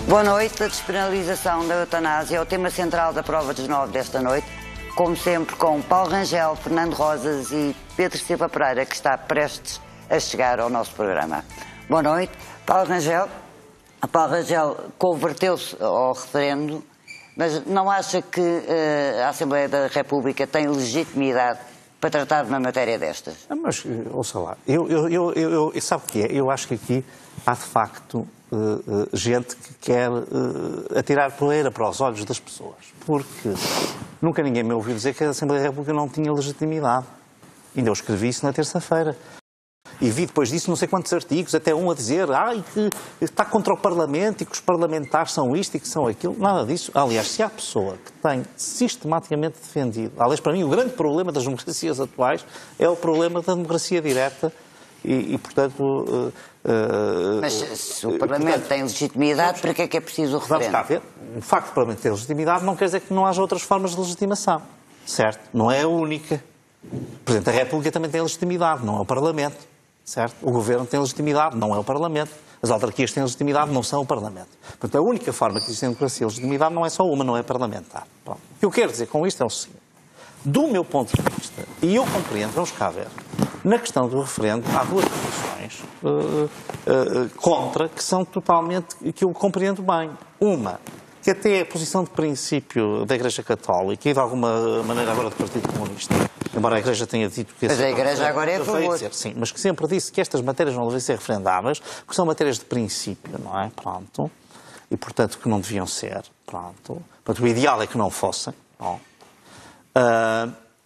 Boa noite. A despenalização da eutanásia é o tema central da prova dos 9 desta noite. Como sempre, com Paulo Rangel, Fernando Rosas e Pedro Silva Pereira, que está prestes a chegar ao nosso programa. Boa noite. Paulo Rangel converteu-se ao referendo, mas não acha que a Assembleia da República tem legitimidade para tratar de uma matéria destas? Mas, ouça lá, sabe o que é? Eu acho que aqui há de facto gente que quer atirar poeira para os olhos das pessoas, porque nunca ninguém me ouviu dizer que a Assembleia da República não tinha legitimidade. Ainda eu escrevi isso na terça-feira. E vi depois disso não sei quantos artigos, até um a dizer que está contra o Parlamento e que os parlamentares são isto e que são aquilo. Nada disso. Aliás, se há pessoa que tem sistematicamente defendido... Aliás, para mim, o grande problema das democracias atuais é o problema da democracia direta e portanto... Mas se o Parlamento tem legitimidade, para que é preciso o referendo? Vamos cá ver. O facto de o Parlamento ter legitimidade não quer dizer que não haja outras formas de legitimação. Certo? Não é a única. O Presidente da República também tem legitimidade, não é o Parlamento. Certo? O Governo tem legitimidade, não é o Parlamento. As autarquias têm legitimidade, não são o Parlamento. Portanto, a única forma que existe em democracia a legitimidade não é só uma, não é parlamentar. Pronto. O que eu quero dizer com isto é o seguinte. Do meu ponto de vista, e eu compreendo, vamos cá ver, na questão do referendo há duas posições contra que são totalmente, que eu compreendo bem. Uma, que até é a posição de princípio da Igreja Católica e de alguma maneira agora do Partido Comunista, embora a Igreja tenha dito que... Mas a Igreja agora é a favor. Sim, mas que sempre disse que estas matérias não devem ser referendáveis, porque são matérias de princípio, não é? Pronto. E, portanto, que não deviam ser. Pronto. Portanto, o ideal é que não fossem. Não.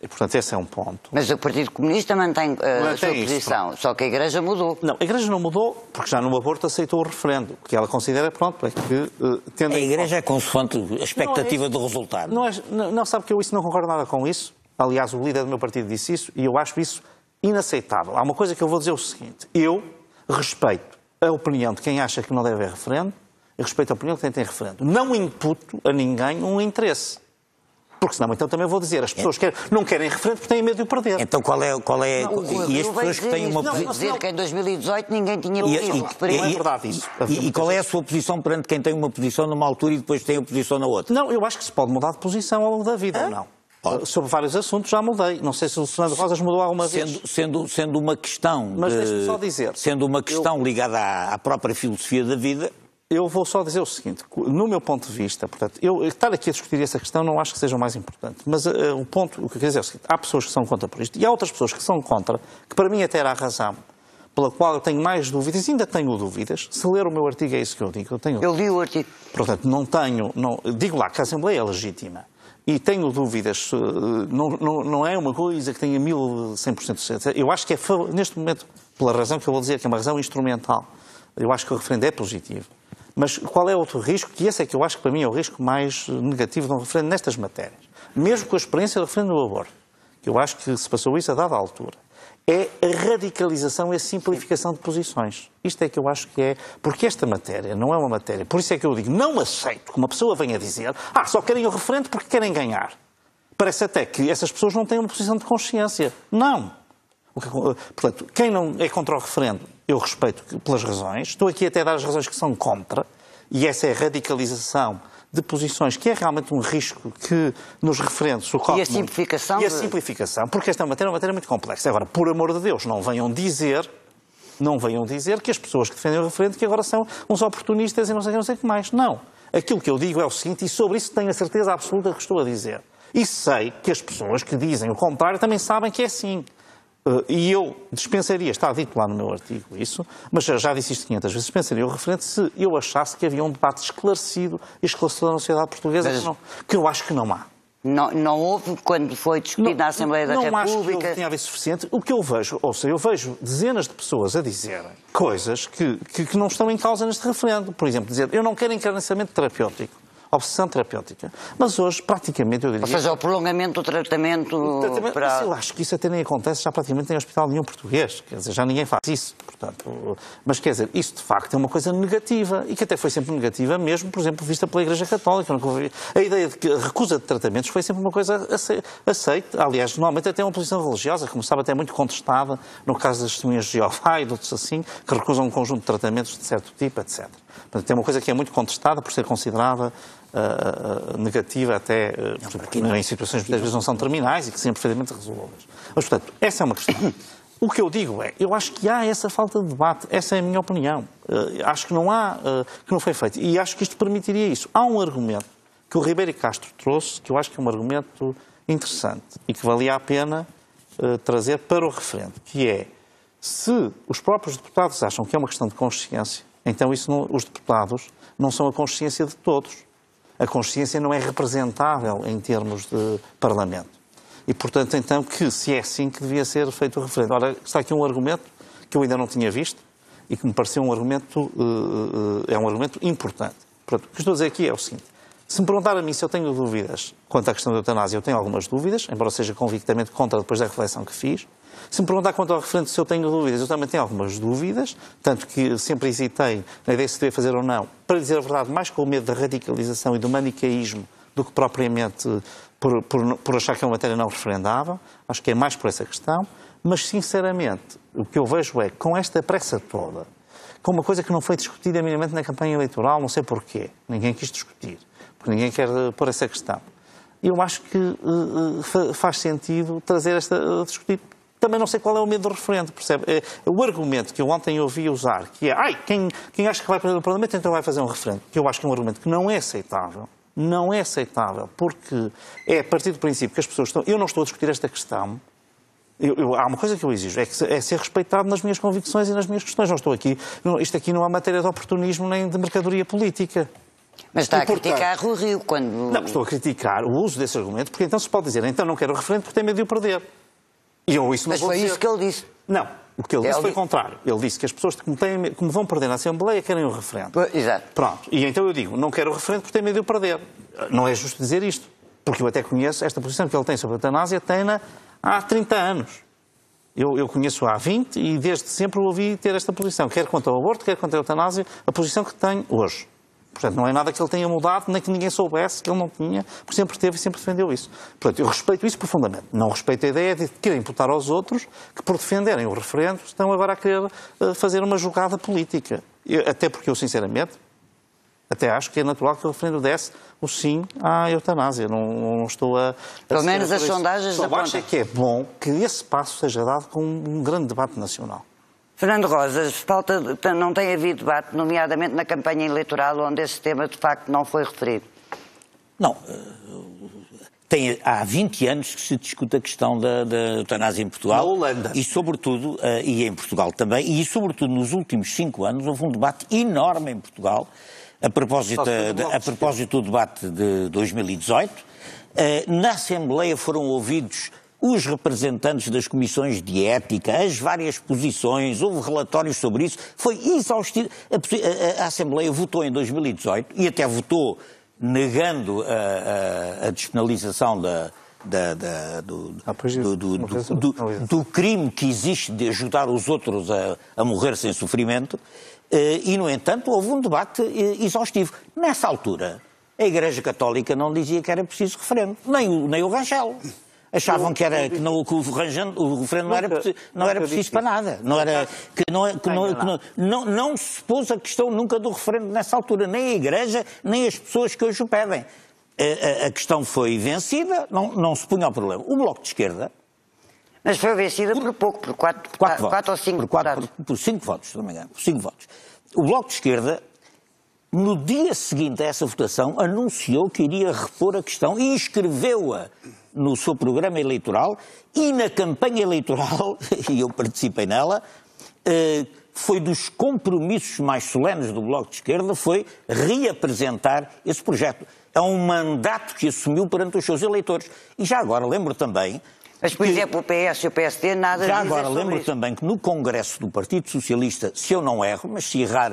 E, portanto, esse é um ponto. Mas o Partido Comunista mantém a sua posição, só que a Igreja mudou. Não, a Igreja não mudou, porque já no aborto aceitou o referendo, que ela considera, pronto, é que... a Igreja é consoante a expectativa do resultado. Não, sabe que eu não concordo nada com isso. Aliás, o líder do meu partido disse isso e eu acho isso inaceitável. Há uma coisa que eu vou dizer o seguinte. Eu respeito a opinião de quem acha que não deve haver referendo e respeito a opinião de quem tem referendo. Não imputo a ninguém um interesse. Porque senão, então também vou dizer, as pessoas não querem referendo porque têm medo de o perder. Então qual é e as pessoas que têm uma posição... dizer que em 2018 ninguém tinha pedido referendo. Não é verdade isso. E qual é a sua posição perante quem tem uma posição numa altura e depois tem a posição na outra? Não, eu acho que se pode mudar de posição ao longo da vida, ou não? Sobre vários assuntos já mudei. Não sei se o Fernando Rosas mudou alguma vez. Sendo uma questão... Mas deixe-me só dizer. Sendo uma questão ligada à própria filosofia da vida... Eu vou só dizer o seguinte, no meu ponto de vista, portanto, eu estar aqui a discutir essa questão não acho que seja o mais importante, mas o que eu quero dizer é o seguinte, há pessoas que são contra por isto e há outras pessoas que são contra, que para mim até era a razão pela qual eu tenho mais dúvidas, e ainda tenho dúvidas, se ler o meu artigo é isso que eu digo. Eu li o artigo. Portanto, digo lá que a Assembleia é legítima e tenho dúvidas, não é uma coisa que tenha 1100% de certeza. Eu acho que é, neste momento, pela razão que eu vou dizer, que é uma razão instrumental, eu acho que o referendo é positivo. Mas qual é outro risco? Que esse é que eu acho que para mim é o risco mais negativo de um referendo nestas matérias. Mesmo com a experiência do referendo do aborto, que eu acho que se passou isso a dada altura, é a radicalização e a simplificação de posições. Isto é que eu acho que é... Porque esta matéria não é uma matéria... Por isso é que eu digo, não aceito que uma pessoa venha dizer só querem o referendo porque querem ganhar. Parece até que essas pessoas não têm uma posição de consciência. Não. Portanto, quem não é contra o referendo, eu respeito pelas razões. Estou aqui até a dar as razões que são contra. E essa é a radicalização de posições, que é realmente um risco que nos referendos ocorre. E a simplificação? E a simplificação, porque esta matéria é uma matéria muito complexa. Agora, por amor de Deus, não venham dizer que as pessoas que defendem o referendo que agora são uns oportunistas e não sei o que mais. Não. Aquilo que eu digo é o seguinte, e sobre isso tenho a certeza absoluta que estou a dizer. E sei que as pessoas que dizem o contrário também sabem que é assim. E eu dispensaria, está dito lá no meu artigo isso, mas já disse isto 500 vezes, dispensaria o referendo se eu achasse que havia um debate esclarecedor na sociedade portuguesa, que eu acho que não há. Não houve quando foi discutido na Assembleia da República? Não acho que tenha havido suficiente. O que eu vejo, eu vejo dezenas de pessoas a dizerem coisas que não estão em causa neste referendo. Por exemplo, dizer, eu não quero encarnecimento terapêutico. Obsessão terapêutica. Mas hoje, praticamente, eu diria... Ou seja, o prolongamento do tratamento... Mas eu acho que isso até nem acontece, já praticamente nem em hospital nenhum português. Quer dizer, já ninguém faz isso. Portanto, mas, quer dizer, isso de facto é uma coisa negativa e que até foi sempre negativa, mesmo, por exemplo, vista pela Igreja Católica. A ideia de que a recusa de tratamentos foi sempre uma coisa aceita. Aliás, normalmente até uma posição religiosa, como sabe, até muito contestada, no caso das testemunhas de Jeová e de outros assim, que recusam um conjunto de tratamentos de certo tipo, etc. Portanto, tem uma coisa que é muito contestada por ser considerada negativa até em situações que muitas vezes não são terminais e que são perfeitamente resolvidas. Mas, portanto, essa é uma questão. O que eu digo é, eu acho que há essa falta de debate, essa é a minha opinião. Acho que que não foi feito. E acho que isto permitiria isso. Há um argumento que o Ribeiro e Castro trouxe, que eu acho que é um argumento interessante e que valia a pena trazer para o referendo, que é, se os próprios deputados acham que é uma questão de consciência, então os deputados não são a consciência de todos. A consciência não é representável em termos de Parlamento. E, portanto, então, que se é assim que devia ser feito o referendo. Ora, está aqui um argumento que eu ainda não tinha visto e que me pareceu um argumento importante. Pronto, o que estou a dizer aqui é o seguinte. Se me perguntar a mim se eu tenho dúvidas quanto à questão da eutanásia, eu tenho algumas dúvidas, embora seja convictamente contra depois da reflexão que fiz. Se me perguntar quanto ao referendo se eu tenho dúvidas, eu também tenho algumas dúvidas, tanto que sempre hesitei na ideia de se devia fazer ou não, para dizer a verdade, mais com o medo da radicalização e do manicaísmo do que propriamente por achar que é uma matéria não referendável. Acho que é mais por essa questão. Mas, sinceramente, o que eu vejo é, com esta pressa toda, com uma coisa que não foi discutida minimamente na campanha eleitoral, não sei porquê, ninguém quis discutir, porque ninguém quer pôr essa questão. Eu acho que faz sentido trazer esta a discutir. Também não sei qual é o medo do referendo, percebe? O argumento que eu ontem ouvi usar, que é, quem acha que vai perder o Parlamento, então vai fazer um referendo, que eu acho que é um argumento que não é aceitável. Não é aceitável, porque é a partir do princípio que as pessoas estão... Eu não estou a discutir esta questão. Há uma coisa que eu exijo, é ser respeitado nas minhas convicções e nas minhas questões. Não estou aqui... Isto aqui não é matéria de oportunismo nem de mercadoria política. Mas está a criticar Rui Rio quando... Não, estou a criticar o uso desse argumento, porque então se pode dizer, então não quero o referendo porque tem medo de o perder. E eu isso não Mas vou foi dizer. isso que ele disse. Não, o que ele disse foi o contrário. Ele disse que as pessoas que me vão perder na Assembleia querem o referendo. Exato. Pronto. E então eu digo, não quero o referendo porque tenho medo de o perder. Não é justo dizer isto. Porque eu até conheço esta posição que ele tem sobre a eutanásia, tem-na há 30 anos. Eu conheço há 20 e desde sempre o ouvi ter esta posição. Quer quanto ao aborto, quer quanto à eutanásia, a posição que tem hoje. Portanto, não é nada que ele tenha mudado, nem que ninguém soubesse que ele não tinha, porque sempre teve e sempre defendeu isso. Portanto, eu respeito isso profundamente. Não respeito a ideia de querer imputar aos outros que, por defenderem o referendo, estão agora a querer fazer uma jogada política. Até porque eu, sinceramente, até acho que é natural que o referendo desse o sim à eutanásia. Não estou a... Pelo menos as sondagens apontam. apontam. Só acho que é bom que esse passo seja dado com um grande debate nacional. Fernando Rosas, não tem havido debate, nomeadamente na campanha eleitoral, onde esse tema de facto não foi referido. Não. Há 20 anos que se discute a questão da eutanásia em Portugal. Na Holanda. E sobretudo, e em Portugal também, e sobretudo nos últimos 5 anos, houve um debate enorme em Portugal, a propósito do debate de 2018. Na Assembleia foram ouvidos os representantes das comissões de ética, as várias posições, houve relatórios sobre isso, foi exaustivo. A Assembleia votou em 2018 e até votou negando a despenalização do crime que existe de ajudar os outros a morrer sem sofrimento e, no entanto, houve um debate exaustivo. Nessa altura, a Igreja Católica não dizia que era preciso referendo, nem o Rangel. Achavam que o referendo não era preciso para nada. Não se pôs a questão nunca do referendo nessa altura, nem a Igreja, nem as pessoas que hoje o pedem. A questão foi vencida, não se punha ao problema. O Bloco de Esquerda... Mas foi vencida por pouco, por 4 ou 5 votos. Por 5 votos, se não me engano, por 5 votos. O Bloco de Esquerda, no dia seguinte a essa votação, anunciou que iria repor a questão e inscreveu-a no seu programa eleitoral e na campanha eleitoral, e eu participei nela, foi dos compromissos mais solenes do Bloco de Esquerda, foi reapresentar esse projeto. É um mandato que assumiu perante os seus eleitores. E já agora lembro também... Mas, por exemplo, o PS e o PSD nada já agora lembro também que no Congresso do Partido Socialista, se eu não erro, mas se errar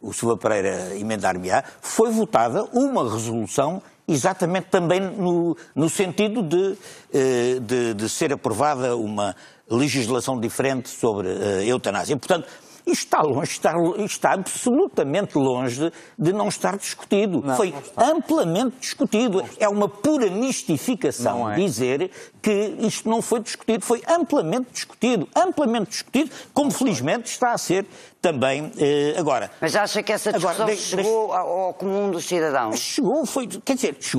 o Silva Pereira emendar-me-á, foi votada uma resolução exatamente também no sentido de ser aprovada uma legislação diferente sobre a eutanásia. Portanto, Isto está absolutamente longe de não estar discutido. Foi amplamente discutido. É uma pura mistificação dizer que isto não foi discutido. Foi amplamente discutido, como felizmente está a ser também agora. Mas acha que essa discussão chegou ao comum dos cidadãos? Chegou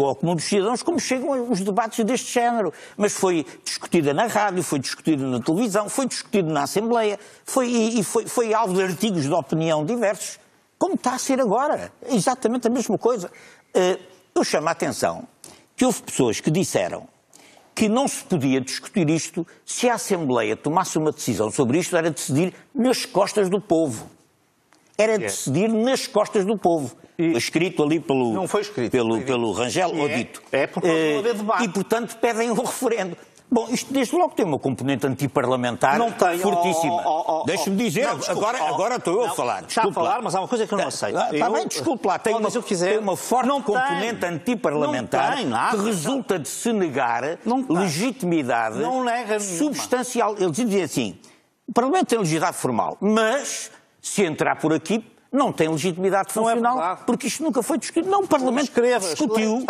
ao comum dos cidadãos como chegam os debates deste género. Mas foi discutida na rádio, foi discutida na televisão, foi discutido na Assembleia, foi alvo de artigos de opinião diversos, como está a ser agora. É exatamente a mesma coisa. Eu chamo a atenção que houve pessoas que disseram que não se podia discutir isto se a Assembleia tomasse uma decisão sobre isto, era decidir nas costas do povo. Era decidir nas costas do povo. Foi escrito ali pelo, não foi escrito, pelo Rangel, ou dito. É porque não haver debate. E, portanto, pedem um referendo. Bom, isto desde logo tem uma componente antiparlamentar fortíssima. Deixa-me dizer, agora estou eu a falar. Está a falar, mas há uma coisa que eu não aceito. Está bem, desculpe lá, tem uma forte componente antiparlamentar que resulta de se negar legitimidade substancial. Eles dizem assim, o Parlamento tem legitimidade formal, mas se entrar por aqui não tem legitimidade funcional, porque isto nunca foi discutido. Não, o Parlamento discutiu,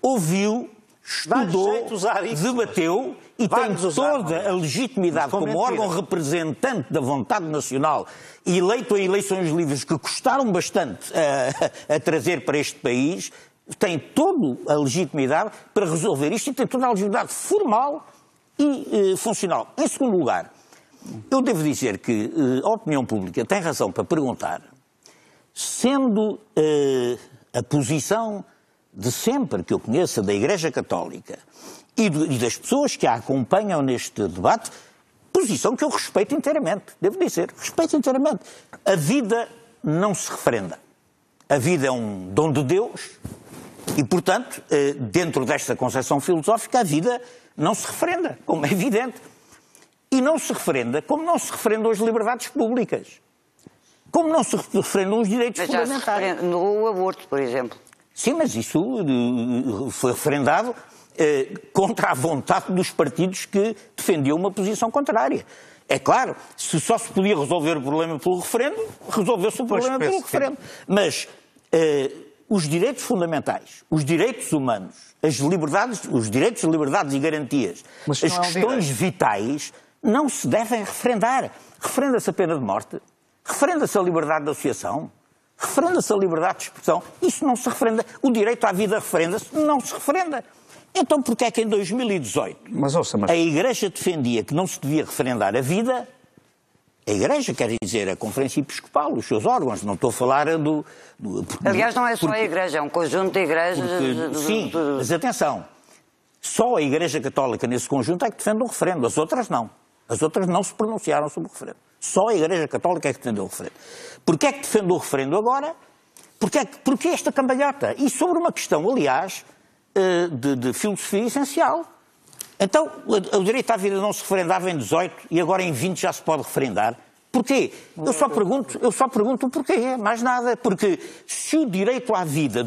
ouviu, estudou, debateu e tem toda a legitimidade como órgão representante da vontade nacional, eleito a eleições livres que custaram bastante a trazer para este país, tem toda a legitimidade para resolver isto e tem toda a legitimidade formal e funcional. Em segundo lugar, eu devo dizer que a opinião pública tem razão para perguntar, sendo a posição de sempre que eu conheça da Igreja Católica e das pessoas que a acompanham neste debate, posição que eu respeito inteiramente, devo dizer, respeito inteiramente. A vida não se referenda. A vida é um dom de Deus e, portanto, dentro desta concepção filosófica, a vida não se referenda, como é evidente. E não se referenda como não se referendam as liberdades públicas. Como não se referendam os direitos fundamentais. Já se no aborto, por exemplo. Sim, mas isso foi referendado contra a vontade dos partidos que defendiam uma posição contrária. É claro, se só se podia resolver o problema pelo referendo, resolveu-se o problema pelo referendo. Mas os direitos fundamentais, os direitos humanos, as liberdades, os direitos, liberdades e garantias, as questões vitais, não se devem referendar. Referenda-se a pena de morte, referenda-se a liberdade de associação, referenda-se a liberdade de expressão. Isso não se referenda. O direito à vida referenda-se, não se referenda. Então porquê é que em 2018 a Igreja defendia que não se devia referendar a vida? A Igreja, quer dizer, a Conferência Episcopal, os seus órgãos, não estou a falar Aliás, não é só a Igreja, é um conjunto de igrejas... Sim, mas atenção, só a Igreja Católica nesse conjunto é que defende o referendo, as outras não. As outras não se pronunciaram sobre o referendo. Só a Igreja Católica é que defendeu o referendo. Porquê é que defende o referendo agora? Porque esta cambalhota? E sobre uma questão, aliás, de filosofia essencial. Então, o direito à vida não se referendava em 18 e agora em 20 já se pode referendar. Porquê? Eu só pergunto o porquê, mais nada. Porque se o direito à vida,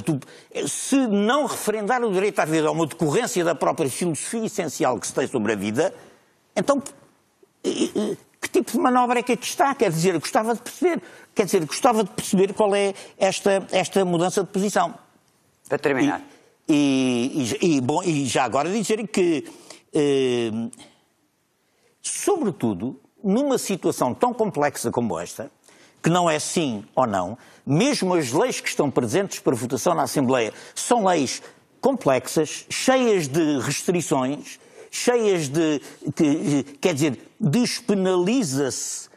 se não referendar o direito à vida é uma decorrência da própria filosofia essencial que se tem sobre a vida, então que tipo de manobra é que aqui está? Quer dizer, gostava de perceber qual é esta mudança de posição. Para terminar. Bom, e já agora dizer que, sobretudo, numa situação tão complexa como esta, que não é sim ou não, mesmo as leis que estão presentes para votação na Assembleia são leis complexas, cheias de restrições, cheias de... quer dizer, despenaliza-se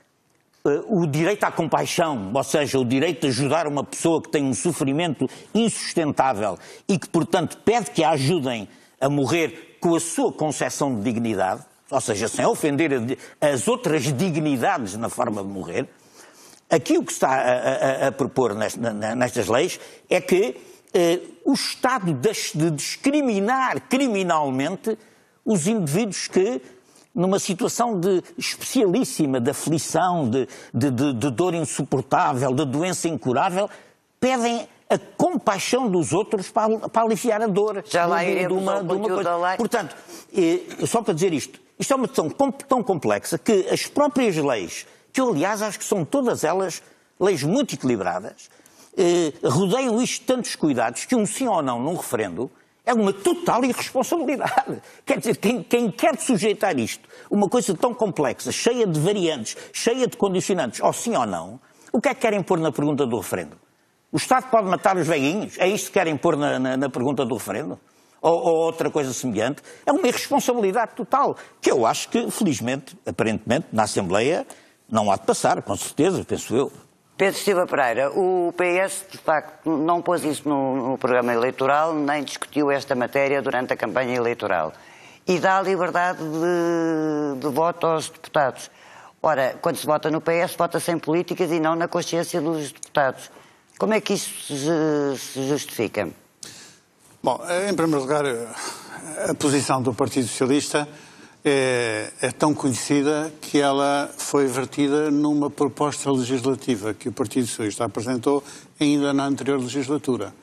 o direito à compaixão, ou seja, o direito de ajudar uma pessoa que tem um sofrimento insustentável e que, portanto, pede que a ajudem a morrer com a sua concepção de dignidade, ou seja, sem ofender as outras dignidades na forma de morrer. Aqui o que se está a propor nestas leis é que o Estado deixe de discriminar criminalmente os indivíduos que, numa situação especialíssima de aflição, de dor insuportável, de doença incurável, pedem a compaixão dos outros para aliviar a dor. Já lá iremos ao conteúdo da lei. Portanto, só para dizer isto é uma questão tão complexa que as próprias leis que eu, aliás, acho que são todas elas leis muito equilibradas, rodeiam isto de tantos cuidados que um sim ou não num referendo é uma total irresponsabilidade. Quer dizer, quem quer sujeitar isto, uma coisa tão complexa, cheia de variantes, cheia de condicionantes, ao sim ou não, o que é que querem pôr na pergunta do referendo? O Estado pode matar os velhinhos? É isto que querem pôr na pergunta do referendo? Ou outra coisa semelhante? É uma irresponsabilidade total, que eu acho que, felizmente, aparentemente, na Assembleia, não há de passar, com certeza, penso eu. Pedro Silva Pereira, o PS, de facto, não pôs isso no programa eleitoral, nem discutiu esta matéria durante a campanha eleitoral. E dá liberdade de voto aos deputados. Ora, quando se vota no PS, vota-se em políticas e não na consciência dos deputados. Como é que isso se justifica? Bom, em primeiro lugar, a posição do Partido Socialista é tão conhecida que ela foi vertida numa proposta legislativa que o Partido Socialista apresentou ainda na anterior legislatura.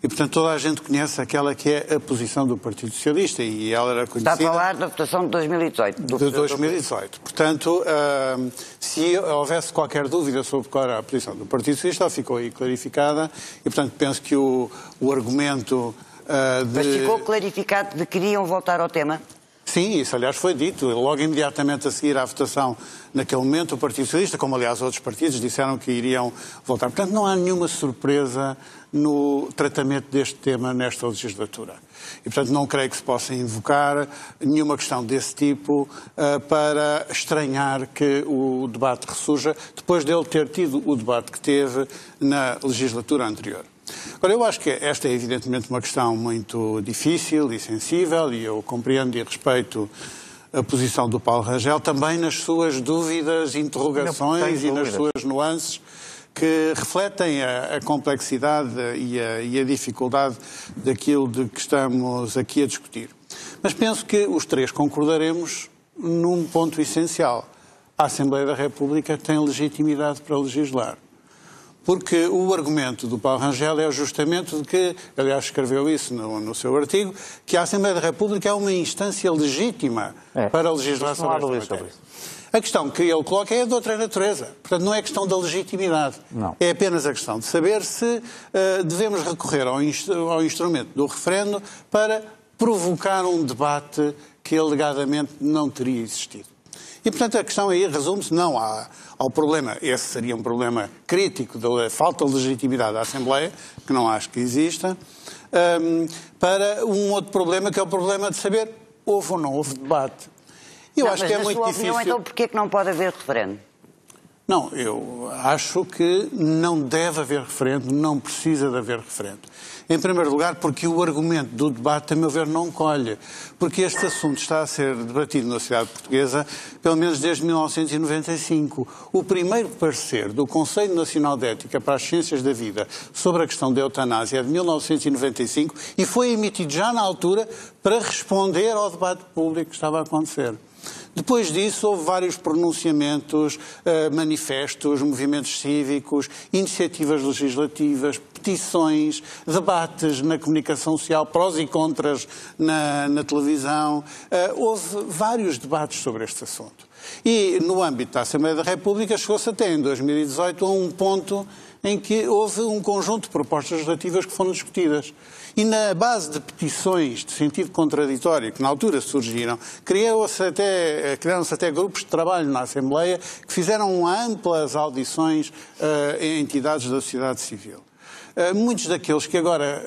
E, portanto, toda a gente conhece aquela que é a posição do Partido Socialista e ela era conhecida... Está a falar da votação de 2018. De 2018. Portanto, se houvesse qualquer dúvida sobre qual era a posição do Partido Socialista, ela ficou aí clarificada e, portanto, penso que o argumento Mas ficou clarificado de que queriam voltar ao tema? Sim, isso aliás foi dito. Logo imediatamente a seguir à votação, naquele momento, o Partido Socialista, como aliás outros partidos, disseram que iriam voltar. Portanto, não há nenhuma surpresa no tratamento deste tema nesta legislatura. E, portanto, não creio que se possa invocar nenhuma questão desse tipo para estranhar que o debate ressurja, depois dele ter tido o debate que teve na legislatura anterior. Agora, eu acho que esta é evidentemente uma questão muito difícil e sensível e eu compreendo e respeito a posição do Paulo Rangel também nas suas dúvidas, interrogações e nas suas nuances que refletem a complexidade e a dificuldade daquilo de que estamos aqui a discutir. Mas penso que os três concordaremos num ponto essencial. A Assembleia da República tem legitimidade para legislar. Porque o argumento do Paulo Rangel é justamente de que, aliás escreveu isso no seu artigo, que a Assembleia da República é uma instância legítima para a legislação desta matéria. A questão que ele coloca é de outra natureza. Portanto, não é questão da legitimidade. Não. É apenas a questão de saber se devemos recorrer ao instrumento do referendo para provocar um debate que alegadamente não teria existido. E, portanto, a questão aí resume-se não ao problema, esse seria um problema crítico da falta de legitimidade da Assembleia, que não acho que exista, para um outro problema, que é o problema de saber houve ou não houve debate. Eu acho que é muito difícil. Opinião, então, porquê é que não pode haver referendo? Não, eu acho que não deve haver referendo, não precisa de haver referendo. Em primeiro lugar, porque o argumento do debate, a meu ver, não colhe. Porque este assunto está a ser debatido na sociedade portuguesa, pelo menos desde 1995. O primeiro parecer do Conselho Nacional de Ética para as Ciências da Vida sobre a questão da eutanásia é de 1995 e foi emitido já na altura para responder ao debate público que estava a acontecer. Depois disso, houve vários pronunciamentos, manifestos, movimentos cívicos, iniciativas legislativas, petições, debates na comunicação social, prós e contras na televisão. Houve vários debates sobre este assunto. E, no âmbito da Assembleia da República, chegou-se até em 2018 a um ponto em que houve um conjunto de propostas legislativas que foram discutidas. E na base de petições de sentido contraditório que na altura surgiram, criaram-se até grupos de trabalho na Assembleia que fizeram amplas audições em entidades da sociedade civil. Muitos daqueles que agora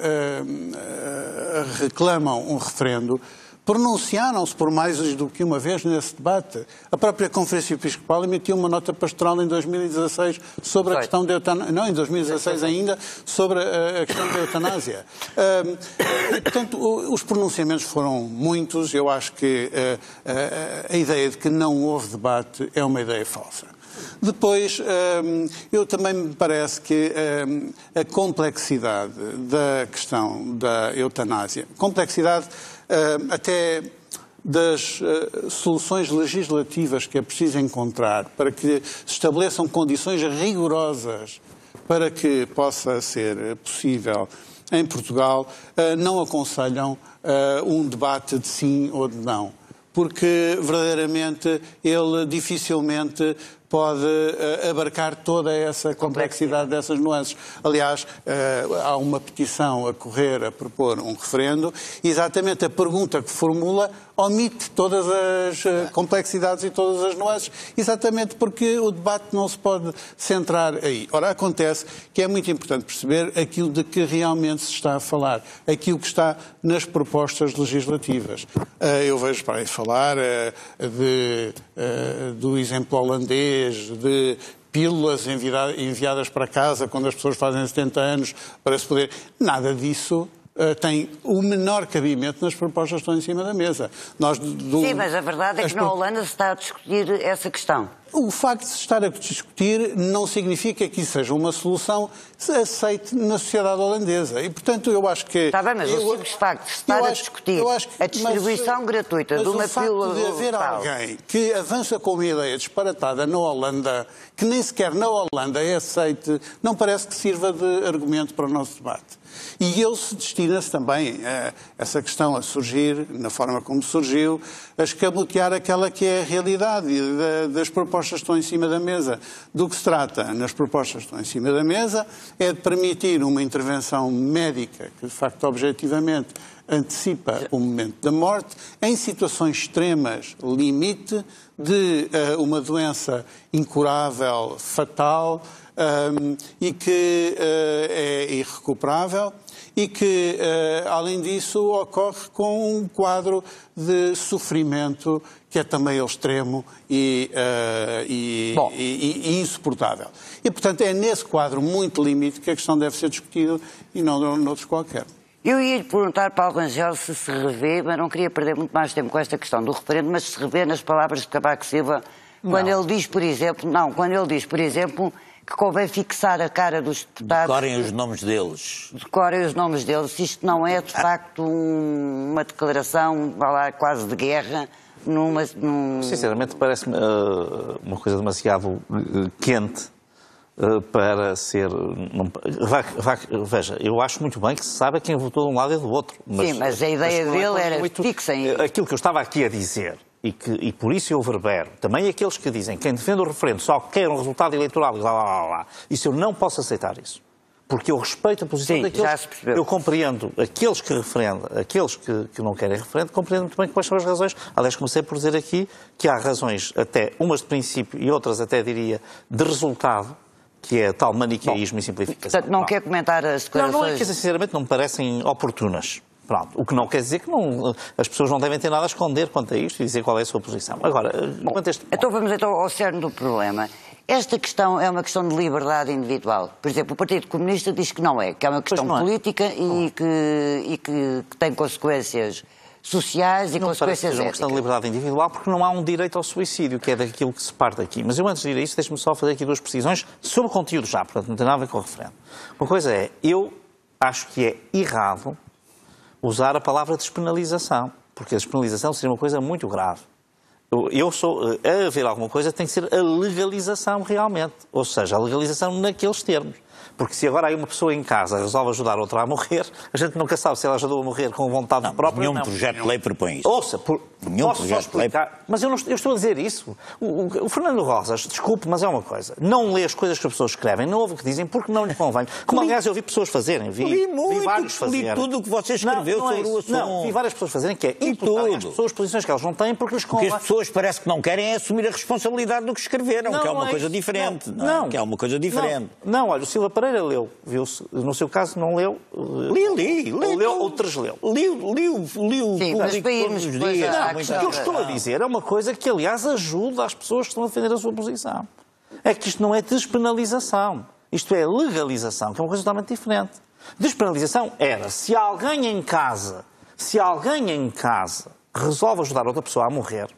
reclamam um referendo pronunciaram-se por mais do que uma vez nesse debate. A própria Conferência Episcopal emitiu uma nota pastoral em 2016 sobre a questão da eutanásia. Não, em 2016 ainda, sobre a questão da eutanásia. Portanto, os pronunciamentos foram muitos. Eu acho que a ideia de que não houve debate é uma ideia falsa. Depois, eu também me parece que a complexidade da questão da eutanásia, complexidade até das soluções legislativas que é preciso encontrar para que se estabeleçam condições rigorosas para que possa ser possível em Portugal, não aconselham um debate de sim ou de não. Porque, verdadeiramente, ele dificilmente pode abarcar toda essa complexidade dessas nuances. Aliás, há uma petição a correr a propor um referendo, e exatamente a pergunta que formula omite todas as complexidades e todas as nuances, exatamente porque o debate não se pode centrar aí. Ora, acontece que é muito importante perceber aquilo de que realmente se está a falar, aquilo que está nas propostas legislativas. Eu vejo para aí falar do exemplo holandês, de pílulas enviadas para casa quando as pessoas fazem 70 anos para se poder... Nada disso tem o menor cabimento nas propostas que estão em cima da mesa. Sim, mas a verdade é que na Holanda se está a discutir essa questão. O facto de se estar a discutir não significa que isso seja uma solução aceite na sociedade holandesa. E, portanto, eu acho que... Está bem, mas o simples facto de estar a discutir a distribuição gratuita de uma pílula... de haver alguém que avança com uma ideia disparatada na Holanda, que nem sequer na Holanda é aceite, não parece que sirva de argumento para o nosso debate. E ele se destina-se também a essa questão a surgir, na forma como surgiu, a escamotear aquela que é a realidade das propostas que estão em cima da mesa. Do que se trata nas propostas que estão em cima da mesa é de permitir uma intervenção médica que, de facto, objetivamente antecipa o momento da morte, em situações extremas, limite de uma doença incurável, fatal, e que é irrecuperável e que, além disso, ocorre com um quadro de sofrimento que é também extremo e insuportável. E, portanto, é nesse quadro muito limite que a questão deve ser discutida e não noutros qualquer. Eu ia lhe perguntar, Paulo Rangel, se revê, mas não queria perder muito mais tempo com esta questão do referendo, mas se revê nas palavras de Cavaco Silva, quando ele diz, por exemplo, que convém fixar a cara dos deputados... Decorem os nomes deles. Decorem os nomes deles. Isto não é, de facto, uma declaração, vá lá, quase de guerra, Sinceramente, parece-me uma coisa demasiado quente para ser... Veja, eu acho muito bem que se sabe quem votou de um lado e do outro. Sim, mas a ideia dele era fixem... Aquilo que eu estava aqui a dizer... E por isso eu verbero, também aqueles que dizem que quem defende o referendo só quer um resultado eleitoral, isso eu não posso aceitar isso. Porque eu respeito a posição daqueles... Eu compreendo aqueles que referendam, aqueles que não querem referendo, compreendo muito bem quais são as razões. Aliás, comecei por dizer aqui que há razões, até umas de princípio e outras até diria de resultado, que é tal maniqueísmo e simplificação. Portanto, não quer comentar as declarações... Não é que, sinceramente, não me parecem oportunas. Pronto, o que não quer dizer que as pessoas não devem ter nada a esconder quanto a isto e dizer qual é a sua posição. Agora, quanto a este... Então vamos ao cerne do problema. Esta questão é uma questão de liberdade individual. Por exemplo, o Partido Comunista diz que não é, que é uma questão política e que tem consequências sociais e consequências éticas. É uma questão de liberdade individual porque não há um direito ao suicídio, que é daquilo que se parte aqui. Mas eu, antes de ir a isso, deixe-me só fazer aqui duas precisões sobre o conteúdo já, portanto não tem nada a ver com o referendo. Uma coisa é, eu acho que é errado usar a palavra despenalização, porque a despenalização seria uma coisa muito grave. A haver alguma coisa tem que ser a legalização realmente, ou seja, a legalização naqueles termos. Porque se agora há uma pessoa em casa resolve ajudar outra a morrer, a gente nunca sabe se ela ajudou a morrer com vontade própria. Nenhum projeto de lei propõe isso. Ouça, posso só explicar, mas eu estou a dizer isso. O Fernando Rosas, desculpe, mas é uma coisa. Não lê as coisas que as pessoas escrevem, não ouve o que dizem porque não lhe convém. Como aliás eu vi pessoas fazerem, vi vários fazerem. Li tudo o que você escreveu sobre o assunto. Não, vi várias pessoas fazerem que é imputarem às pessoas posições que elas não têm porque lhes convém. Porque as pessoas parece que não querem assumir a responsabilidade do que escreveram, que é uma coisa diferente. Não, que é uma coisa diferente. Não, olha, o Silva Pereira leu, viu-se. No seu caso não leu. Li. Leu ou tresleu. Li o público todos os dias. O que eu estou a dizer é uma coisa que, aliás, ajuda as pessoas que estão a defender a sua posição. É que isto não é despenalização. Isto é legalização, que é uma coisa totalmente diferente. Despenalização era se alguém em casa resolve ajudar outra pessoa a morrer.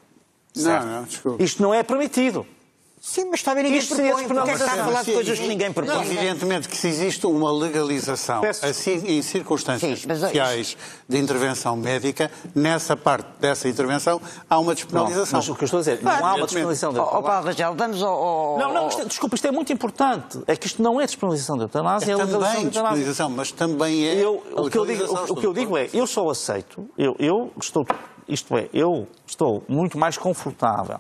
Não, desculpa. Isto não é permitido. Sim, mas está a ver, ninguém propõe. Porque está a falar de coisas que ninguém propõe. Evidentemente que se existe uma legalização assim, em circunstâncias especiais de intervenção médica, nessa parte dessa intervenção há uma despenalização. Mas o que eu estou a dizer, não há uma despenalização da eutanásia. Paulo Rangel, vamos ao... Não, desculpa, isto é muito importante. É que isto não é despenalização da eutanásia, é legalização da eutanásia. Despenalização, mas também é... O que eu digo é, eu só aceito, eu estou muito mais confortável.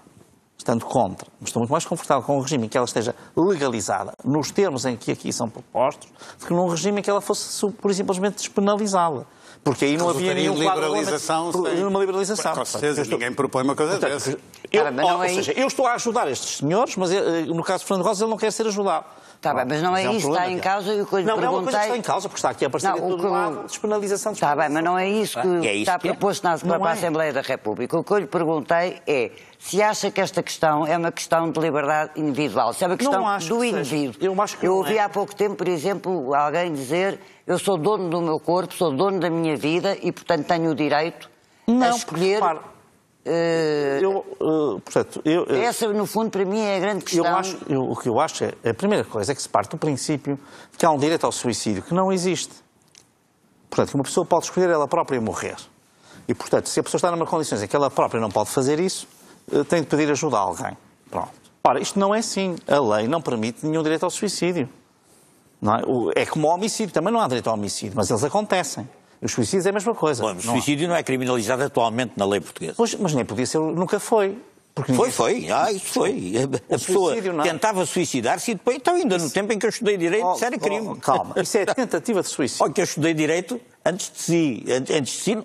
portanto contra, mas estou muito mais confortável com um regime em que ela esteja legalizada, nos termos em que aqui são propostos, do que num regime em que ela fosse pura e simplesmente despenalizada. Porque aí não havia nenhum liberalização. Uma liberalização. Com certeza, ninguém propõe uma coisa dessa. Ou seja, eu estou a ajudar estes senhores, mas no caso de Fernando Rosa ele não quer ser ajudado. Está bem, mas não é isso que está em causa e o que eu lhe perguntei... Não, é uma coisa que está em causa, porque está aqui a aparecer de todo lado, despenalização. Está bem, mas não é isso que está proposto para a Assembleia da República. O que eu lhe perguntei é se acha que esta questão é uma questão de liberdade individual, se é uma questão do indivíduo. Eu ouvi há pouco tempo, por exemplo, alguém dizer eu sou dono do meu corpo, sou dono da minha vida e, portanto, tenho o direito a escolher... Essa, no fundo, para mim é a grande questão. O que eu acho é, a primeira coisa é que se parte do princípio de que há um direito ao suicídio que não existe. Portanto, que uma pessoa pode escolher ela própria morrer. E, portanto, se a pessoa está numa condições em que ela própria não pode fazer isso, tem de pedir ajuda a alguém. Pronto. Ora, isto não é assim. A lei não permite nenhum direito ao suicídio. Não é? É como o homicídio. Também não há direito ao homicídio, mas eles acontecem. Os suicídios é a mesma coisa. Bom, o suicídio não é criminalizado atualmente na lei portuguesa. Pois, mas nem podia ser, nunca foi. Foi. Isso foi. A pessoa tentava suicidar-se e depois, então ainda no tempo em que eu estudei Direito, isso era crime. Calma, isso é tentativa de suicídio. Olha que eu estudei Direito antes de si,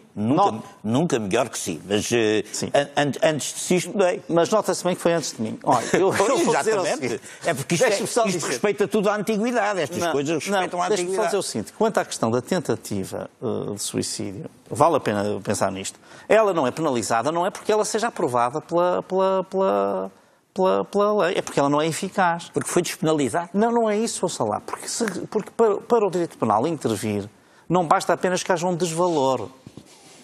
nunca melhor que si, mas antes de si estudei. Mas nota-se bem que foi antes de mim. Olha, eu exatamente. É porque isto respeita tudo à antiguidade, estas coisas respeitam a antiguidade. Deixa-me só dizer o seguinte, quanto à questão da tentativa de suicídio, vale a pena pensar nisto. Ela não é penalizada, não é porque ela seja aprovada pela lei, é porque ela não é eficaz. Porque foi despenalizada? Não é isso, ouça lá. Porque para o direito penal intervir, não basta apenas que haja um desvalor,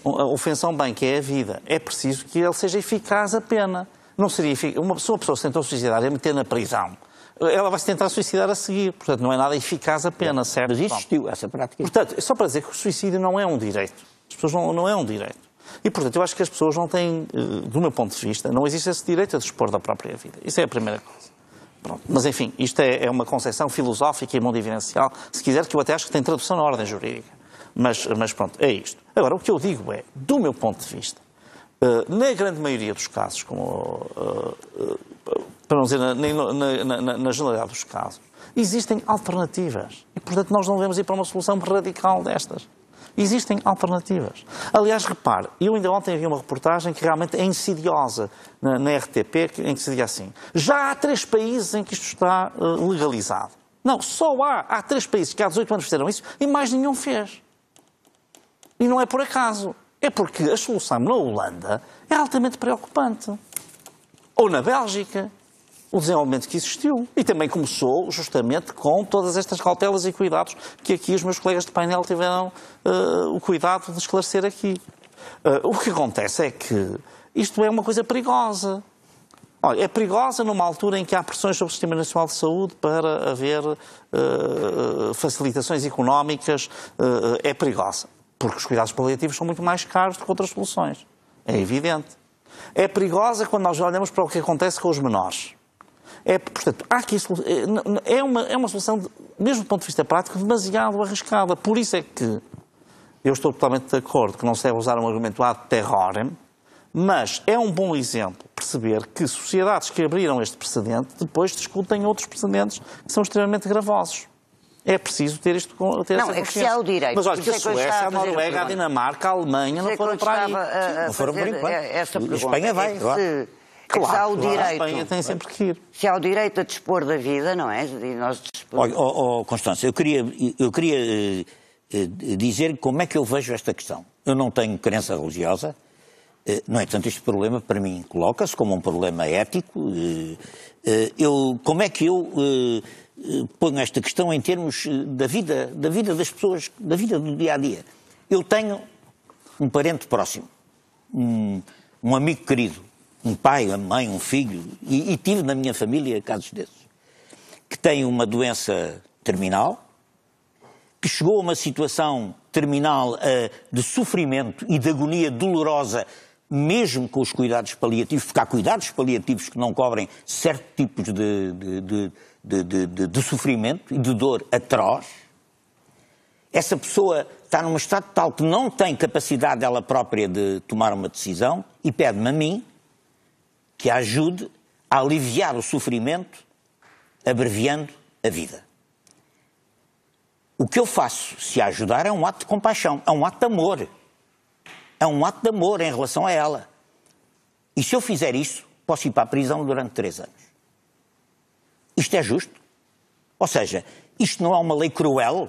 a ofensão bem, que é a vida. É preciso que ele seja eficaz a pena. Não seria eficaz. Uma pessoa se tentou suicidar e meter na prisão, ela vai se tentar suicidar a seguir. Portanto, não é nada eficaz a pena, certo? Mas existiu essa prática. Portanto, é só para dizer que o suicídio não é um direito. As pessoas não é um direito. E, portanto, eu acho que as pessoas não têm, do meu ponto de vista, não existe esse direito a dispor da própria vida. Isso é a primeira coisa. Pronto. Mas, enfim, isto é uma concepção filosófica e mundividencial, se quiser, que eu até acho que tem tradução na ordem jurídica. Mas pronto, é isto. Agora, o que eu digo é, do meu ponto de vista, na grande maioria dos casos, para não dizer na generalidade dos casos, existem alternativas. E, portanto, nós não devemos ir para uma solução radical destas. Existem alternativas. Aliás, repare, eu ainda ontem vi uma reportagem que realmente é insidiosa na RTP, em que se dizia assim, já há 3 países em que isto está legalizado. Não, só há 3 países que há 18 anos fizeram isso e mais nenhum fez. E não é por acaso. É porque a solução na Holanda é altamente preocupante. Ou na Bélgica, o desenvolvimento que existiu. E também começou justamente com todas estas cautelas e cuidados que aqui os meus colegas de painel tiveram o cuidado de esclarecer aqui. O que acontece é que isto é uma coisa perigosa. Olha, é perigosa numa altura em que há pressões sobre o Sistema Nacional de Saúde para haver facilitações económicas. É perigosa. Porque os cuidados paliativos são muito mais caros do que outras soluções. É evidente. É perigosa quando nós olhamos para o que acontece com os menores. Portanto, há aqui, é uma solução, mesmo do ponto de vista prático, demasiado arriscada. Por isso é que eu estou totalmente de acordo que não se deve usar um argumento ad terrorem, mas é um bom exemplo perceber que sociedades que abriram este precedente depois discutem outros precedentes que são extremamente gravosos. É preciso ter isto ter não, é que se há o direito. Mas olha, que a Suécia, a Noruega, a Dinamarca, a Alemanha não foram para aí. Não foram por enquanto. A Espanha vai. Claro, se há o direito, a Espanha tem sempre que ir. Se há o direito a dispor da vida, não é? E nós Olha, Constância, eu queria dizer como é que eu vejo esta questão. Eu não tenho crença religiosa, no entanto este problema para mim coloca-se como um problema ético. Como é que eu ponho esta questão em termos da vida das pessoas, da vida do dia-a-dia? Eu tenho um parente próximo, um amigo querido, um pai, uma mãe, um filho, e tive na minha família casos desses, que tem uma doença terminal, que chegou a uma situação terminal de sofrimento e de agonia dolorosa, mesmo com os cuidados paliativos, porque há cuidados paliativos que não cobrem certos tipos de sofrimento e de dor atroz. Essa pessoa está num estado tal que não tem capacidade ela própria de tomar uma decisão e pede-me a mim que a ajude a aliviar o sofrimento, abreviando a vida. O que eu faço, se a ajudar, é um ato de compaixão, é um ato de amor. É um ato de amor em relação a ela. E se eu fizer isso, posso ir para a prisão durante 3 anos. Isto é justo? Ou seja, isto não é uma lei cruel?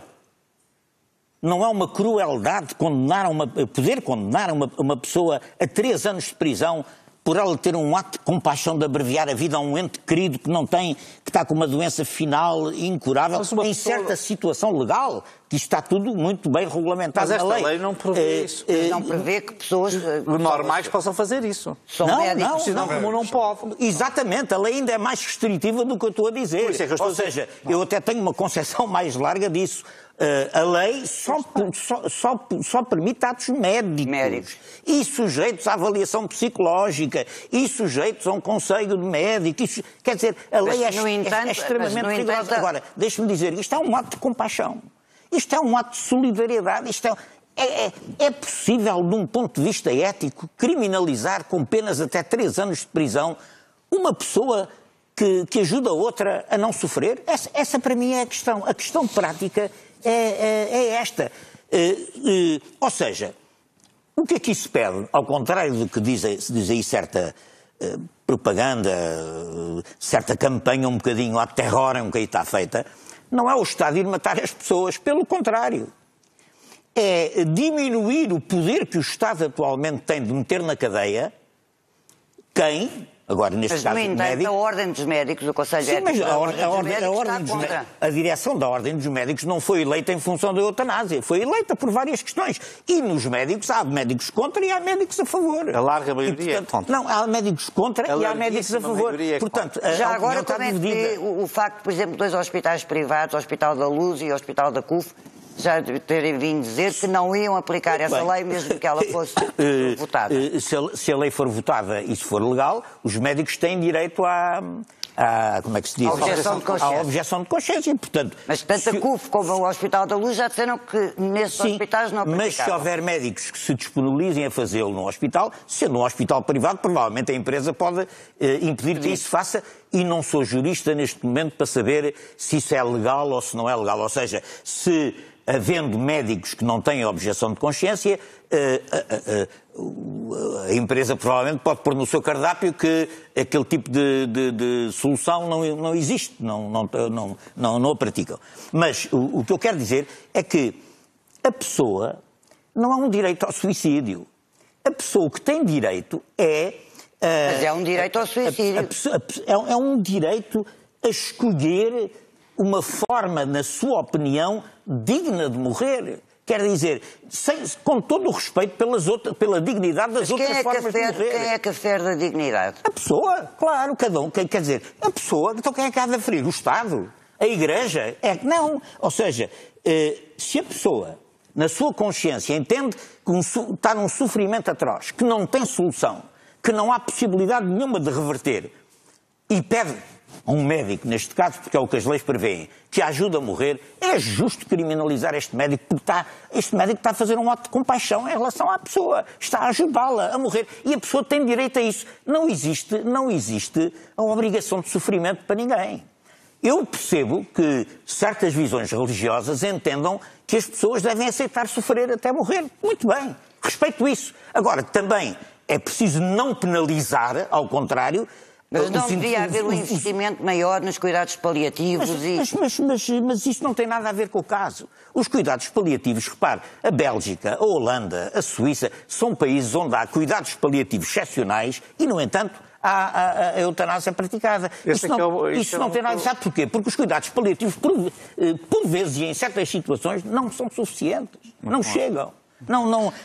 Não é uma crueldade poder condenar uma pessoa a 3 anos de prisão por ela ter um ato de compaixão de abreviar a vida a um ente querido que está com uma doença final incurável, em certa situação legal, que está tudo muito bem regulamentado na lei. Mas esta lei não prevê isso. Não prevê que pessoas normais possam fazer isso. São médicos. Não pode. Exatamente, a lei ainda é mais restritiva do que eu estou a dizer. Ou seja, eu até tenho uma concepção mais larga disso. A lei só permite atos médicos e sujeitos à avaliação psicológica e sujeitos a um conselho de médico. Quer dizer, a lei é extremamente rigorosa. Agora, deixe-me dizer, isto é um ato de compaixão. Isto é um ato de solidariedade. Isto é possível, de um ponto de vista ético, criminalizar com penas até 3 anos de prisão uma pessoa que ajuda a outra a não sofrer? Essa para mim é a questão. A questão prática é esta. Ou seja, o que é que isso pede? Ao contrário do que se diz aí certa propaganda, certa campanha um bocadinho à terror que aí está feita, não é o Estado ir matar as pessoas, pelo contrário. É diminuir o poder que o Estado atualmente tem de meter na cadeia quem... Agora, neste caso, a Ordem dos Médicos, o Conselho Ético... Sim, mas a direção da Ordem dos Médicos não foi eleita em função da eutanásia, foi eleita por várias questões. E nos médicos há médicos contra e há médicos a favor. A larga maioria é contra. Não, há médicos contra e há médicos a favor. Portanto, já agora, como é que o facto, por exemplo, 2 hospitais privados, o Hospital da Luz e o Hospital da CUF, já terem vindo dizer que não iam aplicar essa lei, mesmo que ela fosse votada? Se a lei for votada e se for legal, os médicos têm direito como é que se diz? À objeção de consciência. Portanto, mas tanto a CUF como o Hospital da Luz já disseram que nesses hospitais não aplicavam. Mas se houver médicos que se disponibilizem a fazê-lo num hospital, sendo um hospital privado, provavelmente a empresa pode impedir que isso faça, e não sou jurista neste momento para saber se isso é legal ou se não é legal. Ou seja, se havendo médicos que não têm objeção de consciência, a empresa provavelmente pode pôr no seu cardápio que aquele tipo de solução não existe, não a praticam. Mas o que eu quero dizer é que a pessoa não há um direito ao suicídio. A pessoa que tem direito mas é um direito ao suicídio. É um direito a escolher uma forma, na sua opinião, digna de morrer. Quer dizer, com todo o respeito pela dignidade das outras formas de morrer. Quem é que afere da dignidade? A pessoa, claro, cada um. Quer dizer, a pessoa, então quem é que há de aferir? O Estado? A Igreja? Não. Ou seja, se a pessoa, na sua consciência, entende que está num sofrimento atroz, que não tem solução, que não há possibilidade nenhuma de reverter, e pede a um médico, neste caso, porque é o que as leis prevêem, que a ajuda a morrer, é justo criminalizar este médico, porque este médico está a fazer um ato de compaixão em relação à pessoa, está a ajudá-la a morrer, e a pessoa tem direito a isso. Não existe a obrigação de sofrimento para ninguém. Eu percebo que certas visões religiosas entendam que as pessoas devem aceitar sofrer até morrer. Muito bem, respeito isso. Agora, também é preciso não penalizar, ao contrário. Mas não devia haver um investimento maior nos cuidados paliativos Mas isso não tem nada a ver com o caso. Os cuidados paliativos, repare, a Bélgica, a Holanda, a Suíça, são países onde há cuidados paliativos excepcionais e, no entanto, há a eutanásia praticada. Isso não tem nada a ver. Sabe porquê? Porque os cuidados paliativos, por vezes e em certas situações, não são suficientes. Não chegam.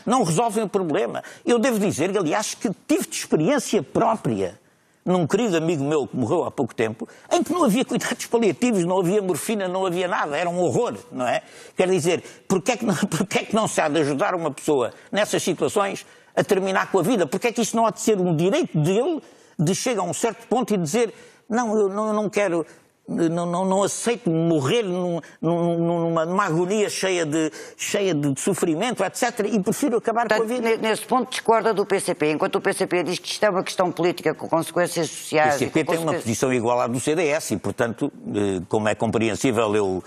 Não resolvem o problema. Eu devo dizer, aliás, que tive de experiência própria num querido amigo meu que morreu há pouco tempo, em que não havia cuidados paliativos, não havia morfina, não havia nada, era um horror, não é? Quer dizer, porque é que não se há de ajudar uma pessoa nessas situações a terminar com a vida? Porque é que isso não há de ser um direito dele de chegar a um certo ponto e dizer, não, eu não quero não aceito morrer numa agonia cheia de sofrimento, etc. E prefiro acabar com a vida. Nesse ponto discorda do PCP. Enquanto o PCP diz que isto é uma questão política com consequências sociais... O PCP tem uma posição igual à do CDS e, portanto, como é compreensível,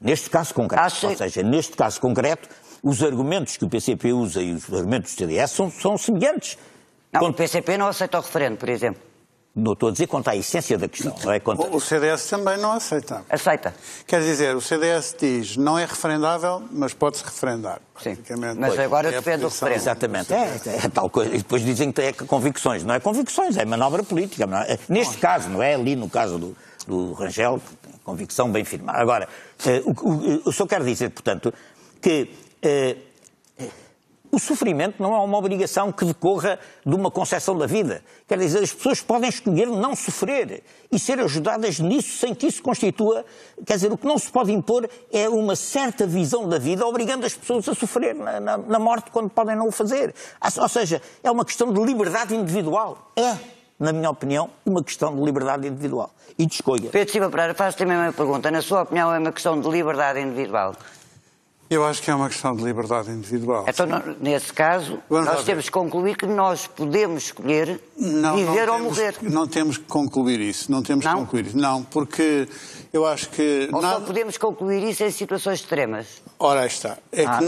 neste caso concreto, ou seja, neste caso concreto, os argumentos que o PCP usa e os argumentos do CDS são semelhantes. Não, o PCP não aceita o referendo, por exemplo. Não estou a dizer quanto à essência da questão. Não é quanto... O CDS também não aceita. Aceita. Quer dizer, o CDS diz não é referendável, mas pode-se referendar. Sim, mas agora defende o referendo. Exatamente, é tal coisa. E depois dizem que é convicções. Não é convicções, é manobra política. Neste caso, não é ali no caso do Rangel, convicção bem firmada. Agora, eu só quero dizer, portanto, que... o sofrimento não é uma obrigação que decorra de uma concepção da vida. Quer dizer, as pessoas podem escolher não sofrer e ser ajudadas nisso sem que isso constitua... Quer dizer, o que não se pode impor é uma certa visão da vida, obrigando as pessoas a sofrer na morte quando podem não o fazer. Ou seja, é uma questão de liberdade individual. É, na minha opinião, uma questão de liberdade individual e de escolha. Pedro Silva Pereira, faço-te a mesma pergunta. Na sua opinião, é uma questão de liberdade individual? Eu acho que é uma questão de liberdade individual. Então, nesse caso, nós temos que concluir que nós podemos escolher viver ou morrer. Não temos que concluir isso. Não temos que concluir isso. Não, porque eu acho que... Ou só podemos concluir isso em situações extremas? Ora, aí está. É que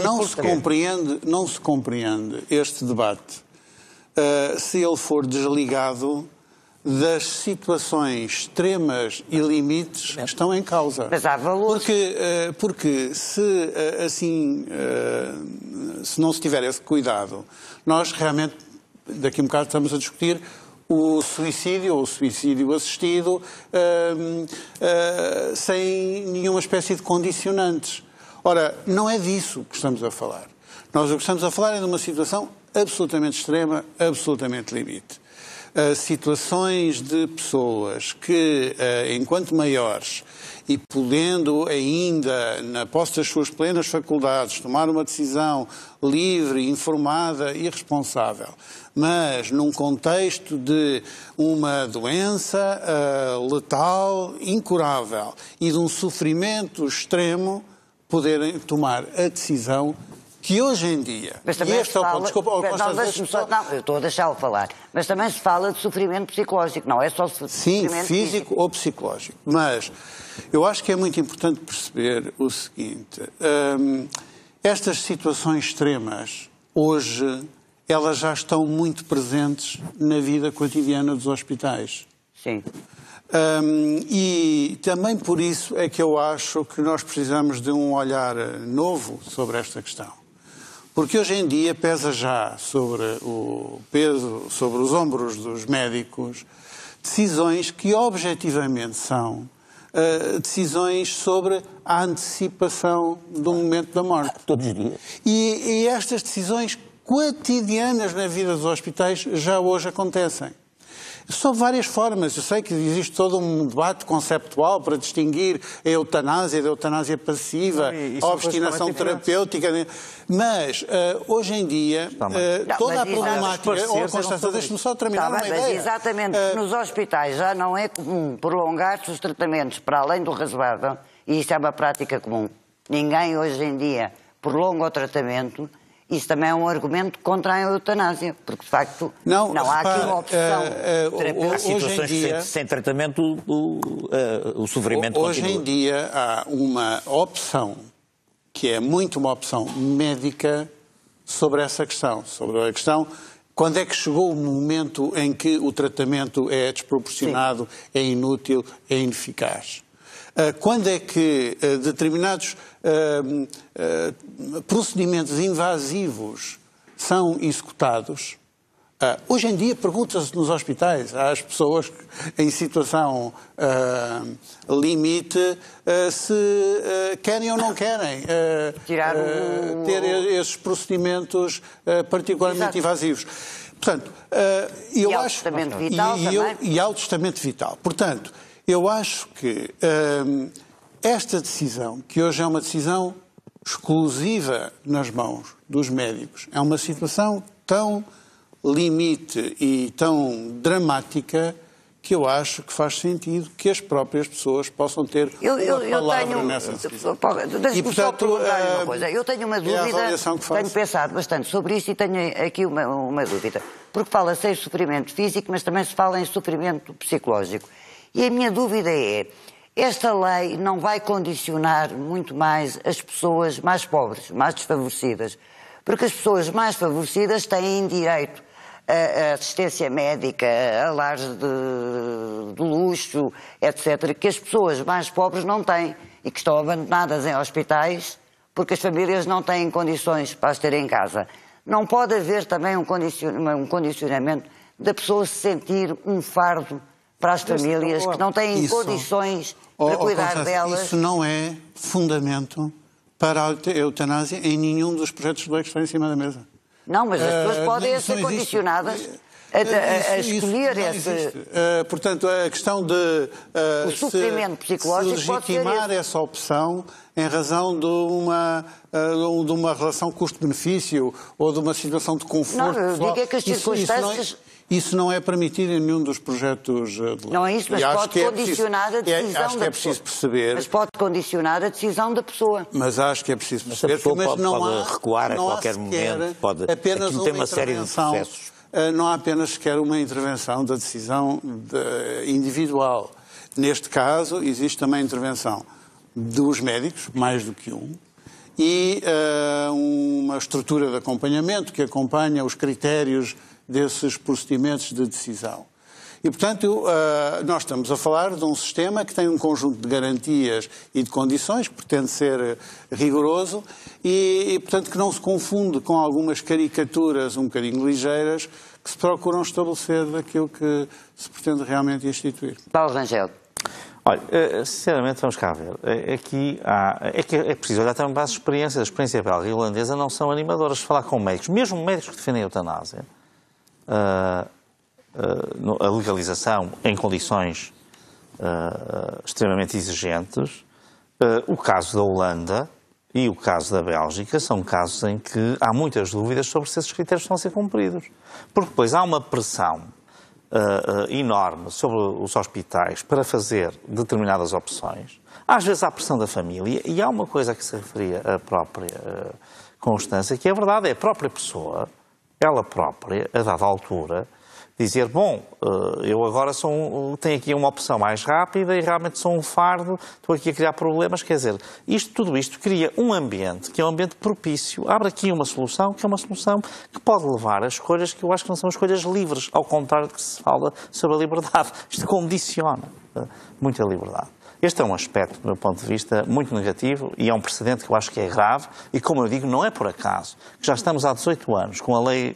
não se compreende este debate se ele for desligado das situações extremas e limites que estão em causa. Mas há valores. Porque se não se tiver esse cuidado, nós realmente, daqui a um bocado estamos a discutir o suicídio ou o suicídio assistido sem nenhuma espécie de condicionantes. Ora, não é disso que estamos a falar. Nós o que estamos a falar é de uma situação absolutamente extrema, absolutamente limite. Situações de pessoas que, enquanto maiores e podendo ainda, na posse das suas plenas faculdades, tomar uma decisão livre, informada e responsável, mas num contexto de uma doença letal, incurável e de um sofrimento extremo, poderem tomar a decisão que hoje em dia... Mas também eu estou a deixá-lo falar. Mas também se fala de sofrimento psicológico, não é só sofrimento físico ou psicológico. Mas eu acho que é muito importante perceber o seguinte. Estas situações extremas, hoje, elas já estão muito presentes na vida cotidiana dos hospitais. Sim. E também por isso é que eu acho que nós precisamos de um olhar novo sobre esta questão. Porque hoje em dia pesa já sobre os ombros dos médicos decisões que objetivamente são decisões sobre a antecipação do momento da morte. Todos os dias. E estas decisões cotidianas na vida dos hospitais já hoje acontecem. Sob várias formas. Eu sei que existe todo um debate conceptual para distinguir a eutanásia da eutanásia passiva, a obstinação terapêutica, mas hoje em dia toda a problemática... Constância, deixe-me só terminar uma ideia. Mas exatamente, nos hospitais já não é comum prolongar-se os tratamentos para além do razoável, e isso é uma prática comum. Ninguém hoje em dia prolonga o tratamento. Isso também é um argumento contra a eutanásia, porque de facto não há aqui uma opção. Há situações sem tratamento, o sofrimento continua. Hoje em dia há uma opção, que é muito uma opção médica, sobre essa questão. Sobre a questão, quando é que chegou o momento em que o tratamento é desproporcionado, é inútil, é ineficaz. Quando é que determinados procedimentos invasivos são executados? Hoje em dia pergunta-se nos hospitais às pessoas em situação limite se querem ou não querem ter esses procedimentos particularmente invasivos. Portanto, eu acho... E ao testamento vital. Portanto, eu acho que esta decisão, que hoje é uma decisão exclusiva nas mãos dos médicos, é uma situação tão limite e tão dramática que eu acho que faz sentido que as próprias pessoas possam ter uma palavra nessa decisão. Deixe-me só perguntar uma coisa. Eu tenho uma dúvida, tenho pensado bastante sobre isto e tenho aqui uma dúvida. Porque fala-se em sofrimento físico, mas também se fala em sofrimento psicológico. E a minha dúvida é, esta lei não vai condicionar muito mais as pessoas mais pobres, mais desfavorecidas? Porque as pessoas mais favorecidas têm direito a assistência médica, a lares de luxo, etc., que as pessoas mais pobres não têm e que estão abandonadas em hospitais porque as famílias não têm condições para as ter em casa. Não pode haver também um condicionamento da pessoa se sentir um fardo para as famílias que não têm condições para cuidar delas? Isso não é fundamento para a eutanásia em nenhum dos projetos de lei que estão em cima da mesa. Não, mas as pessoas podem ser condicionadas a escolher esse... Portanto, a questão de o sofrimento psicológico se legitimar essa opção em razão de uma relação custo-benefício ou de uma situação de conforto. Não, eu digo é que as circunstâncias... Isso não é permitido em nenhum dos projetos de lei. Não é isso, mas pode condicionar a decisão da pessoa. Acho que é preciso perceber... Mas pode condicionar a decisão da pessoa. Mas acho que é preciso perceber... Mas não há recuar a qualquer momento, pode apenas ter uma série de processos. Não há apenas sequer uma intervenção da decisão individual. Neste caso, existe também a intervenção dos médicos, mais do que um, e uma estrutura de acompanhamento que acompanha os critérios desses procedimentos de decisão. E, portanto, nós estamos a falar de um sistema que tem um conjunto de garantias e de condições, que pretende ser rigoroso e, portanto, que não se confunde com algumas caricaturas um bocadinho ligeiras que se procuram estabelecer daquilo que se pretende realmente instituir. Paulo Rangel. Olha, sinceramente, vamos cá ver. Aqui é preciso olhar também para as experiências. A experiência belga e holandesa não são animadoras de falar com médicos. Mesmo médicos que defendem a eutanásia, a legalização em condições extremamente exigentes. O caso da Holanda e o caso da Bélgica são casos em que há muitas dúvidas sobre se esses critérios estão a ser cumpridos. Porque depois há uma pressão enorme sobre os hospitais para fazer determinadas opções. Às vezes há pressão da família e há uma coisa a que se referia a própria Constância, que é verdade, é a própria pessoa, ela própria, a dada altura, dizer, bom, eu agora tenho aqui uma opção mais rápida e realmente sou um fardo, estou aqui a criar problemas, quer dizer, tudo isto cria um ambiente que é um ambiente propício, abre aqui uma solução que é uma solução que pode levar a escolhas que eu acho que não são escolhas livres, ao contrário do que se fala sobre a liberdade. Isto condiciona muito a liberdade. Este é um aspecto, do meu ponto de vista, muito negativo e é um precedente que eu acho que é grave e, como eu digo, não é por acaso que já estamos há 18 anos com a lei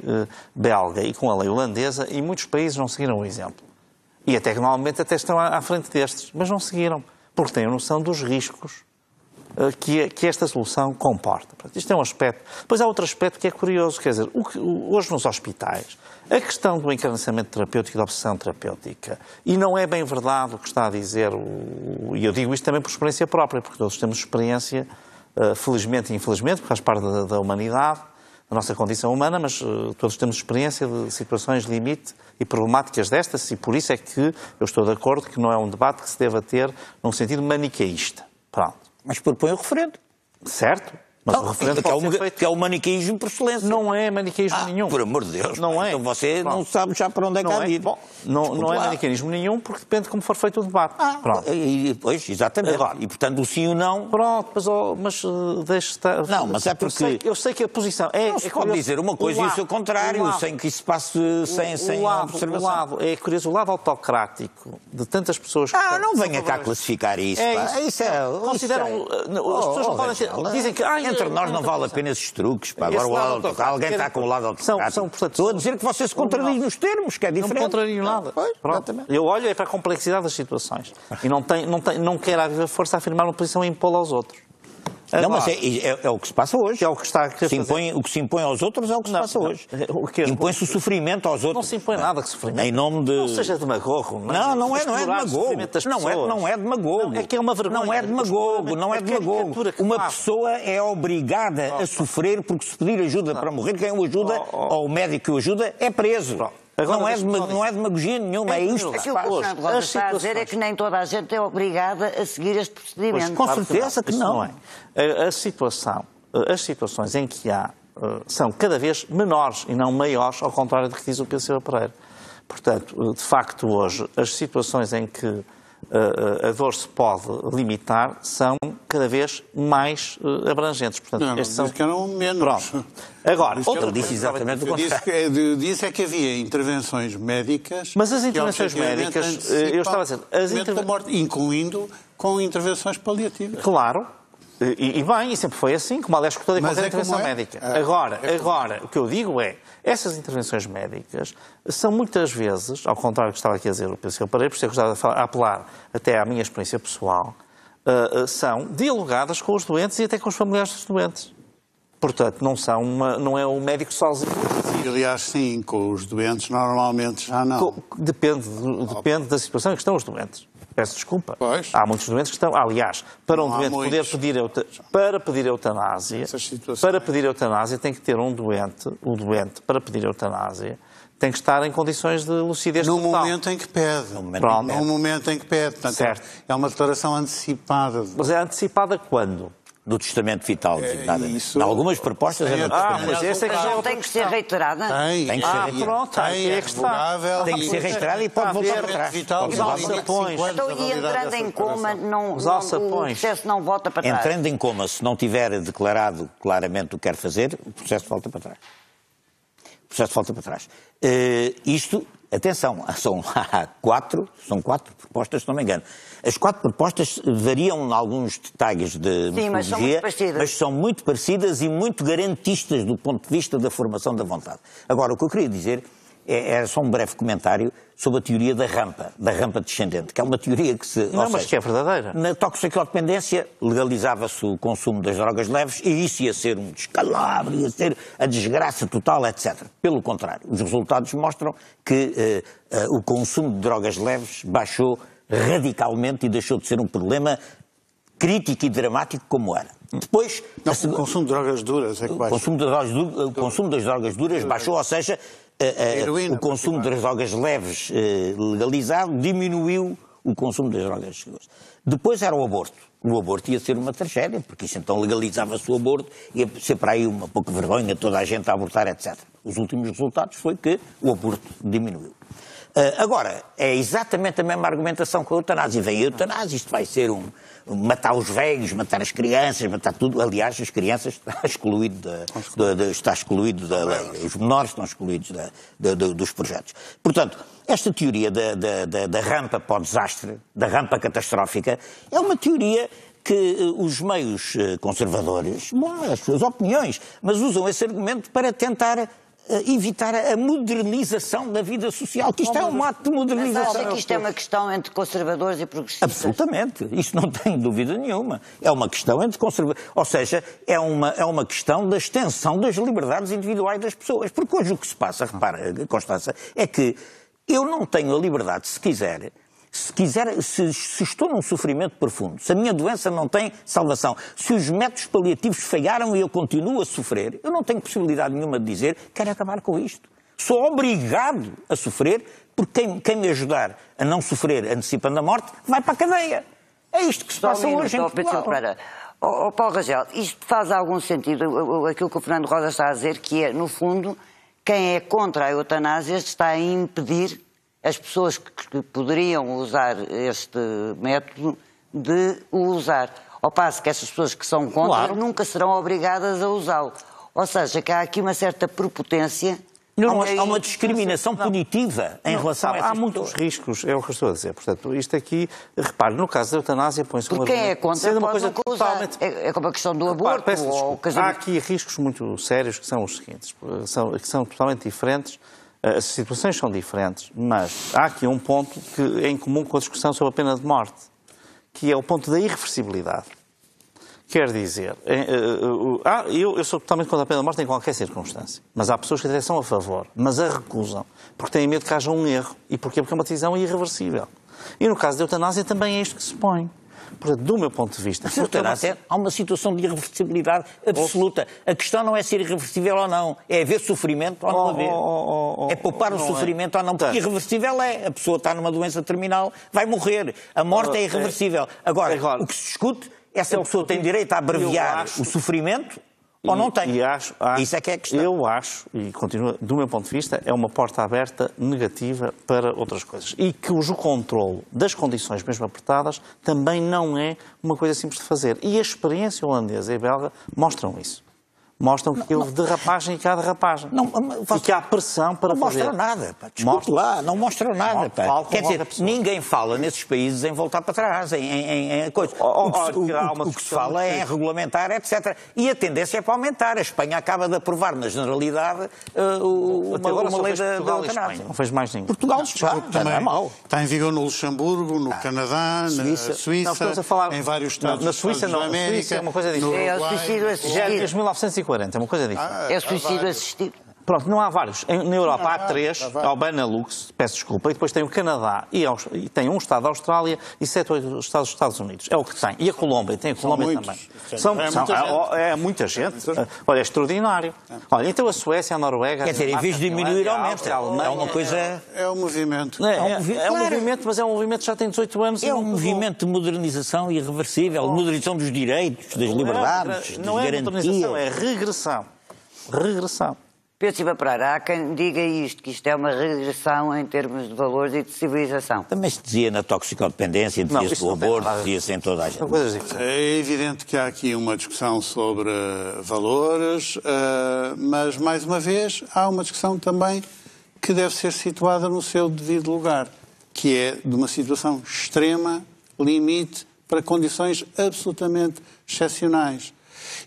belga e com a lei holandesa e muitos países não seguiram o exemplo. E até que normalmente até estão à frente destes, mas não seguiram, porque têm a noção dos riscos que esta solução comporta. Isto é um aspecto. Depois há outro aspecto que é curioso, quer dizer, hoje nos hospitais, a questão do encarnecimento terapêutico e da obsessão terapêutica, e não é bem verdade o que está a dizer, e eu digo isto também por experiência própria, porque todos temos experiência, felizmente e infelizmente, porque faz parte da humanidade, da nossa condição humana, mas todos temos experiência de situações limite e problemáticas destas, e por isso é que eu estou de acordo que não é um debate que se deva ter num sentido maniqueísta. Pronto. Mas propõe o referendo. Certo. Mas o referendo pode ser feito. Que é o maniqueísmo por excelência. Não é maniqueísmo nenhum. Por amor de Deus. Não é. Então você não sabe já para onde é que há de ir. Não é maniqueísmo nenhum, porque depende de como for feito o debate. Pronto. Pois, exatamente. Agora, e, portanto, o sim ou não... Pronto, mas deixe estar... Não, mas é porque... Eu sei que a posição... Não se pode dizer uma coisa e o seu contrário, sem que isso passe sem observação. É curioso, o lado autocrático de tantas pessoas... não venha cá classificar isso. Isso é... Consideram... As pessoas não podem ter... Dizem que... Entre nós não vale a pena esses truques. Agora alguém está com o lado autocrático. Estou a dizer que você se contradiz nos termos, que é diferente. Não me contrario nada. Eu olho para a complexidade das situações. E não quero a viva força afirmar uma posição e impô-la aos outros. Não, mas é o que se passa hoje. É o que está a querer fazer. O que se impõe aos outros é o que se passa hoje. Impõe-se o sofrimento aos outros. Não se impõe nada de sofrimento. Em nome de... Não seja demagogo. Não é demagogo. Não é demagogo. É que é uma vergonha. Não é demagogo. Uma pessoa é obrigada a sofrer porque se pedir ajuda para morrer, quem o ajuda, ou o médico que o ajuda, é preso. Agora, não é demagogia nenhuma, é isto que se Aquilo que o faz. Fernando Rosa está a dizer é que nem toda a gente é obrigada a seguir este procedimento. Com certeza que não. As situações em que há são cada vez menores e não maiores, ao contrário do que diz o Pedro Silva Pereira. Portanto, de facto, hoje, as situações em que a dor se pode limitar são cada vez mais abrangentes. Portanto, não são... que eram menos. Pronto. Agora, outra disse exatamente o contrário. Disse é que havia intervenções médicas... Mas as intervenções médicas, eu estava a dizer... incluindo com intervenções paliativas. Claro. E bem, e sempre foi assim, como aliás com toda e qualquer intervenção médica. Agora, o que eu digo é, essas intervenções médicas são muitas vezes, ao contrário do que estava aqui a dizer o Pedro Silva Pereira, por isso é que eu estava a apelar até à minha experiência pessoal, são dialogadas com os doentes e até com os familiares dos doentes. Portanto, não é o médico sozinho. Aliás, sim, com os doentes normalmente já não. Depende da situação em que estão os doentes. Peço desculpa. Pois. Há muitos doentes que estão... Aliás, para um doente poder pedir eutanásia, tem que ter o doente, para pedir eutanásia, tem que estar em condições de lucidez total. No momento em que pede. No momento em que pede. Portanto, certo. É uma declaração antecipada. Mas é antecipada quando? Do testamento vital, designadamente. Algumas propostas... Mas essa não tem que ser reiterada? Tem que ser reiterada. Tem que ser reiterada e pode voltar para trás. Os alçapões. E entrando em coma, o processo não volta para trás? Entrando em coma, se não tiver declarado claramente o que quer fazer, o processo volta para trás. O processo volta para trás. Isto, atenção, são quatro propostas, se não me engano. As 4 propostas variam em alguns detalhes de metodologia, mas são muito parecidas e muito garantistas do ponto de vista da formação da vontade. Agora, o que eu queria dizer era só um breve comentário sobre a teoria da rampa descendente, que é uma teoria que se... Não, mas que é verdadeira. Na toxicodependência legalizava-se o consumo das drogas leves e isso ia ser um descalabro, ia ser a desgraça total, etc. Pelo contrário, os resultados mostram que o consumo de drogas leves baixou radicalmente e deixou de ser um problema crítico e dramático como era. Depois... o consumo de drogas duras é que baixou. O consumo das drogas duras baixou, ou seja, o consumo das drogas leves legalizado diminuiu o consumo das drogas duras. Depois era o aborto. O aborto ia ser uma tragédia, porque isso então legalizava-se o aborto, ia ser para aí uma pouca vergonha, toda a gente a abortar, etc. Os últimos resultados foi que o aborto diminuiu. Agora, é exatamente a mesma argumentação com a eutanásia. Vem a eutanásia, isto vai ser matar os velhos, matar as crianças, matar tudo. Aliás, as crianças está excluído da lei. Os menores estão excluídos dos projetos. Portanto, esta teoria da rampa para o desastre, da rampa catastrófica, é uma teoria que os meios conservadores, as suas opiniões, mas usam esse argumento para tentar evitar a modernização da vida social, que isto é um ato de modernização. Mas acha que isto é uma questão entre conservadores e progressistas? Absolutamente, isso não tem dúvida nenhuma. É uma questão entre conservadores, ou seja, é uma questão da extensão das liberdades individuais das pessoas. Porque hoje o que se passa, repara, Constança, é que eu não tenho a liberdade, se estou num sofrimento profundo, se a minha doença não tem salvação, se os métodos paliativos falharam e eu continuo a sofrer, eu não tenho possibilidade nenhuma de dizer quero acabar com isto. Sou obrigado a sofrer, porque quem me ajudar a não sofrer antecipando a morte vai para a cadeia. É isto que se passa hoje em Portugal. Paulo Rangel, isto faz algum sentido, aquilo que o Fernando Rosa está a dizer, que é, no fundo, quem é contra a eutanásia está a impedir as pessoas que poderiam usar este método de o usar. Ao passo que essas pessoas que são contra nunca serão obrigadas a usá-lo. Ou seja, que há aqui uma certa prepotência. Há uma discriminação punitiva em relação a essas pessoas. Há muitos riscos, é o que eu estou a dizer. Portanto, isto aqui, repare, no caso da eutanásia põe-se uma... Porque quem é contra pode nunca usar. É como a questão do aborto ou o casamento. Há aqui riscos muito sérios que são os seguintes, que são totalmente diferentes. As situações são diferentes, mas há aqui um ponto que é em comum com a discussão sobre a pena de morte, que é o ponto da irreversibilidade. Quer dizer, eu sou totalmente contra a pena de morte em qualquer circunstância, mas há pessoas que até são a favor, mas a recusam, porque têm medo que haja um erro. E porquê? Porque é uma decisão irreversível. E no caso da eutanásia também é isto que se põe. Portanto, do meu ponto de vista... Há uma situação de irreversibilidade absoluta. A questão não é ser irreversível ou não, é haver sofrimento ou não haver. É poupar o sofrimento ou não, porque irreversível é. A pessoa está numa doença terminal, vai morrer. A morte é irreversível. Agora, o que se discute é se a pessoa tem direito a abreviar o sofrimento ou não tem. Isso é que é a questão. Eu acho, e continua, do meu ponto de vista, é uma porta aberta negativa para outras coisas. E que o controle das condições mesmo apertadas também não é uma coisa simples de fazer. E a experiência holandesa e belga mostram isso. Mostram que houve derrapagem e que há derrapagem. E que há pressão para fazer. Não mostram nada. Desculpe lá, não mostram nada. Quer dizer, ninguém fala nesses países em voltar para trás, em coisa. O que se fala é em regulamentar, etc. E a tendência é para aumentar. A Espanha acaba de aprovar, na generalidade, uma lei da eutanásia. Não fez mais nenhum. Portugal já não é mau. Está em vigor no Luxemburgo, no Canadá, na Suíça, em vários Estados Na Suíça não. Na Suíça é uma coisa diferente. É o suicídio assistido. Desde 1940, é uma coisa diferente. É suicídio assistido. Pronto, não há vários. Na Europa há 3, há o Benelux, peço desculpa, e depois tem o Canadá, e tem um Estado da Austrália e 7 ou 8 Estados dos Estados Unidos. É o que tem. E a Colômbia, tem a Colômbia também. É muita gente. Olha, é extraordinário. Olha, então a Suécia, a Noruega... Quer dizer, em vez de diminuir, aumenta. É uma coisa... É um movimento. É um movimento, mas é um movimento que já tem 18 anos. É um movimento de modernização irreversível, de modernização dos direitos, das liberdades, das garantias. Não é modernização, é regressão. Regressão. Pedro Silva Pereira, há quem diga isto, que isto é uma regressão em termos de valores e de civilização. Também se dizia na toxicodependência, dizia-se do aborto, dizia-se em toda a gente. É evidente que há aqui uma discussão sobre valores, mas, mais uma vez, há uma discussão também que deve ser situada no seu devido lugar, que é de uma situação extrema, limite, para condições absolutamente excepcionais.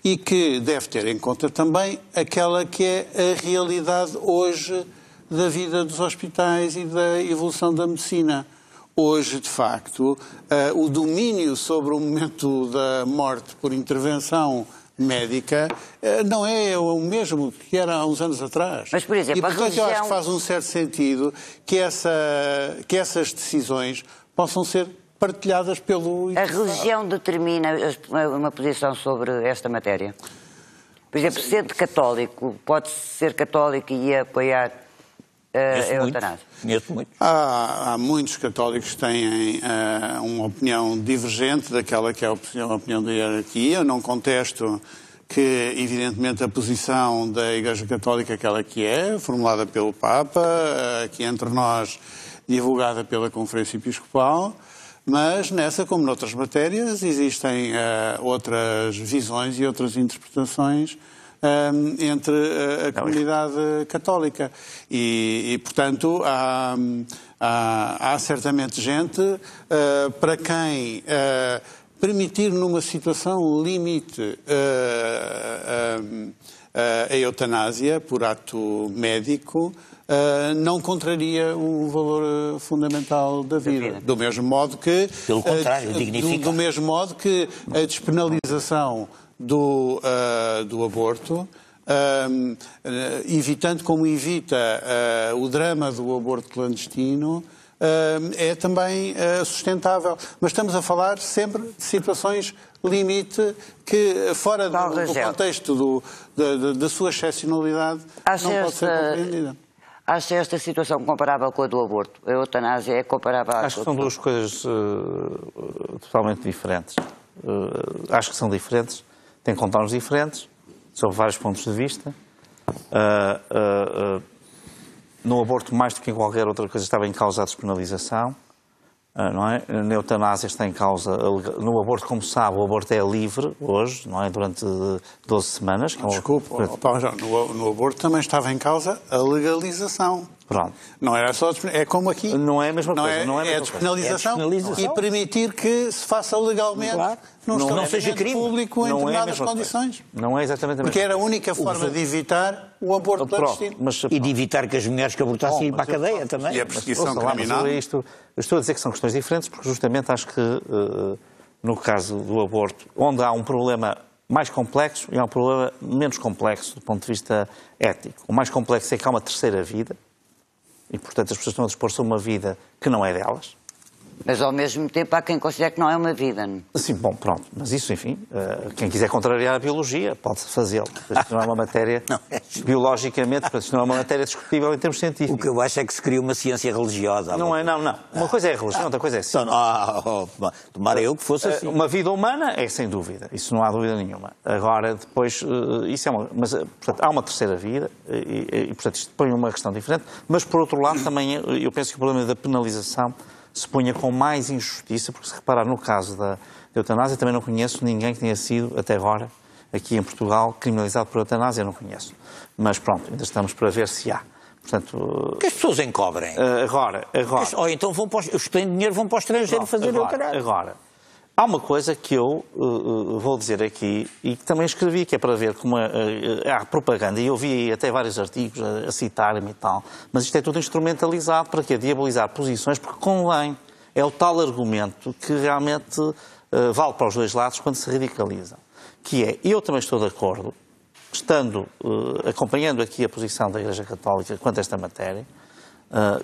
E que deve ter em conta também aquela que é a realidade hoje da vida dos hospitais e da evolução da medicina. Hoje, de facto, o domínio sobre o momento da morte por intervenção médica não é o mesmo que era há uns anos atrás. Mas, por exemplo, e, portanto, eu acho que faz um certo sentido que essas decisões possam ser partilhadas pelo... A religião determina uma posição sobre esta matéria? Por exemplo, sendo católico, pode ser católico e apoiar a eutanásia? Há muitos católicos que têm uma opinião divergente daquela que é a opinião da hierarquia. Eu não contesto que, evidentemente, a posição da Igreja Católica é aquela que é, formulada pelo Papa, aqui entre nós, divulgada pela Conferência Episcopal. Mas nessa, como noutras matérias, existem outras visões e outras interpretações entre a comunidade católica. E portanto, há certamente gente para quem permitir numa situação limite a eutanásia por ato médico não contraria o valor fundamental da vida. Do mesmo modo que... Pelo contrário, dignifica. Do mesmo modo que a despenalização do aborto, evitando como evita o drama do aborto clandestino, é também sustentável. Mas estamos a falar sempre de situações limite que, fora do contexto da sua excepcionalidade, não pode ser compreendida. Acha esta situação comparável com a do aborto? A eutanásia é comparável à... Acho que são duas coisas totalmente diferentes. Acho que são diferentes, têm contornos diferentes, sob vários pontos de vista. No aborto, mais do que em qualquer outra coisa, estava em causa a despenalização. Não é? Na eutanásia está em causa... No aborto, como sabe, o aborto é livre hoje, não é? Durante 12 semanas. Desculpe, no aborto também estava em causa a legalização. Pronto. Não era só... É como aqui. Não é a mesma coisa. É a despenalização e permitir que se faça legalmente não seja crime público em determinadas condições. Não é exatamente a mesma coisa. Porque era a única forma de evitar o aborto clandestino. E de evitar que as mulheres que abortassem ir para a cadeia também. E a perseguição criminal. Eu estou a dizer que são questões diferentes porque justamente acho que no caso do aborto, onde há um problema mais complexo e há um problema menos complexo do ponto de vista ético. O mais complexo é que há uma terceira vida e, portanto, as pessoas estão a dispor-se a uma vida que não é delas. Mas ao mesmo tempo há quem considere que não é uma vida. Sim, bom, pronto. Mas isso, enfim, quem quiser contrariar a biologia pode fazê-lo. Isto não é uma matéria biologicamente, isto não é uma matéria discutível em termos científicos. O que eu acho é que se cria uma ciência religiosa. Não é, não. Uma coisa é a religião, outra coisa é a ciência. Tomara eu que fosse assim. Uma vida humana é sem dúvida, isso não há dúvida nenhuma. Agora, depois, isso é mas, portanto, há uma terceira vida e, portanto, isto põe uma questão diferente, mas, por outro lado, também eu penso que o problema da penalização se punha com mais injustiça, porque se reparar no caso da eutanásia, também não conheço ninguém que tenha sido, até agora, aqui em Portugal, criminalizado por eutanásia, eu não conheço. Mas pronto, ainda estamos para ver se há. Portanto, que as pessoas encobrem. Agora. Ou então os que têm dinheiro vão para o estrangeiro fazer eutanásia. Agora, há uma coisa que eu vou dizer aqui e que também escrevi, que é para ver como há propaganda, e eu vi até vários artigos a citarem-me e tal, mas isto é tudo instrumentalizado para quê? Diabolizar posições, porque convém. É o tal argumento que realmente vale para os dois lados quando se radicalizam. Que é, eu também estou de acordo, acompanhando aqui a posição da Igreja Católica quanto a esta matéria,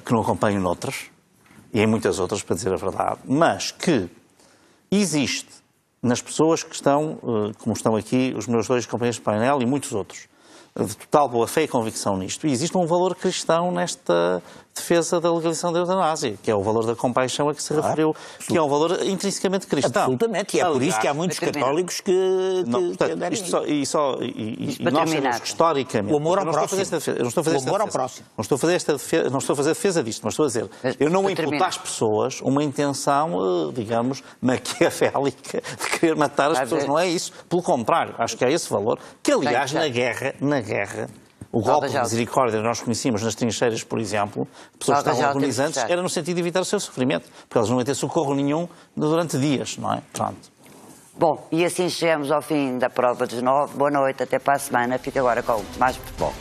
que não acompanho noutras, e em muitas outras, para dizer a verdade, mas que existe nas pessoas que estão, como estão aqui os meus dois companheiros de painel e muitos outros, de total boa fé e convicção nisto. E existe um valor cristão nesta defesa da legalização da eutanásia, que é o valor da compaixão a que se referiu, que é um valor intrinsecamente cristão. Absolutamente, e é por isso que há muitos católicos que nós sabemos que historicamente... O amor ao próximo. Eu não estou a fazer defesa disto, mas estou a dizer, eu não imputo às pessoas uma intenção, digamos, maquiavélica de querer matar as pessoas. Não é isso. Pelo contrário, acho que há esse valor, que aliás na guerra, o golpe de misericórdia que nós conhecíamos nas trincheiras, por exemplo, pessoas que estavam agonizantes, era no sentido de evitar o seu sofrimento, porque elas não iam ter socorro nenhum durante dias, não é? Pronto. Bom, e assim chegamos ao fim da prova dos 9. Boa noite, até para a semana. Fica agora com mais futebol.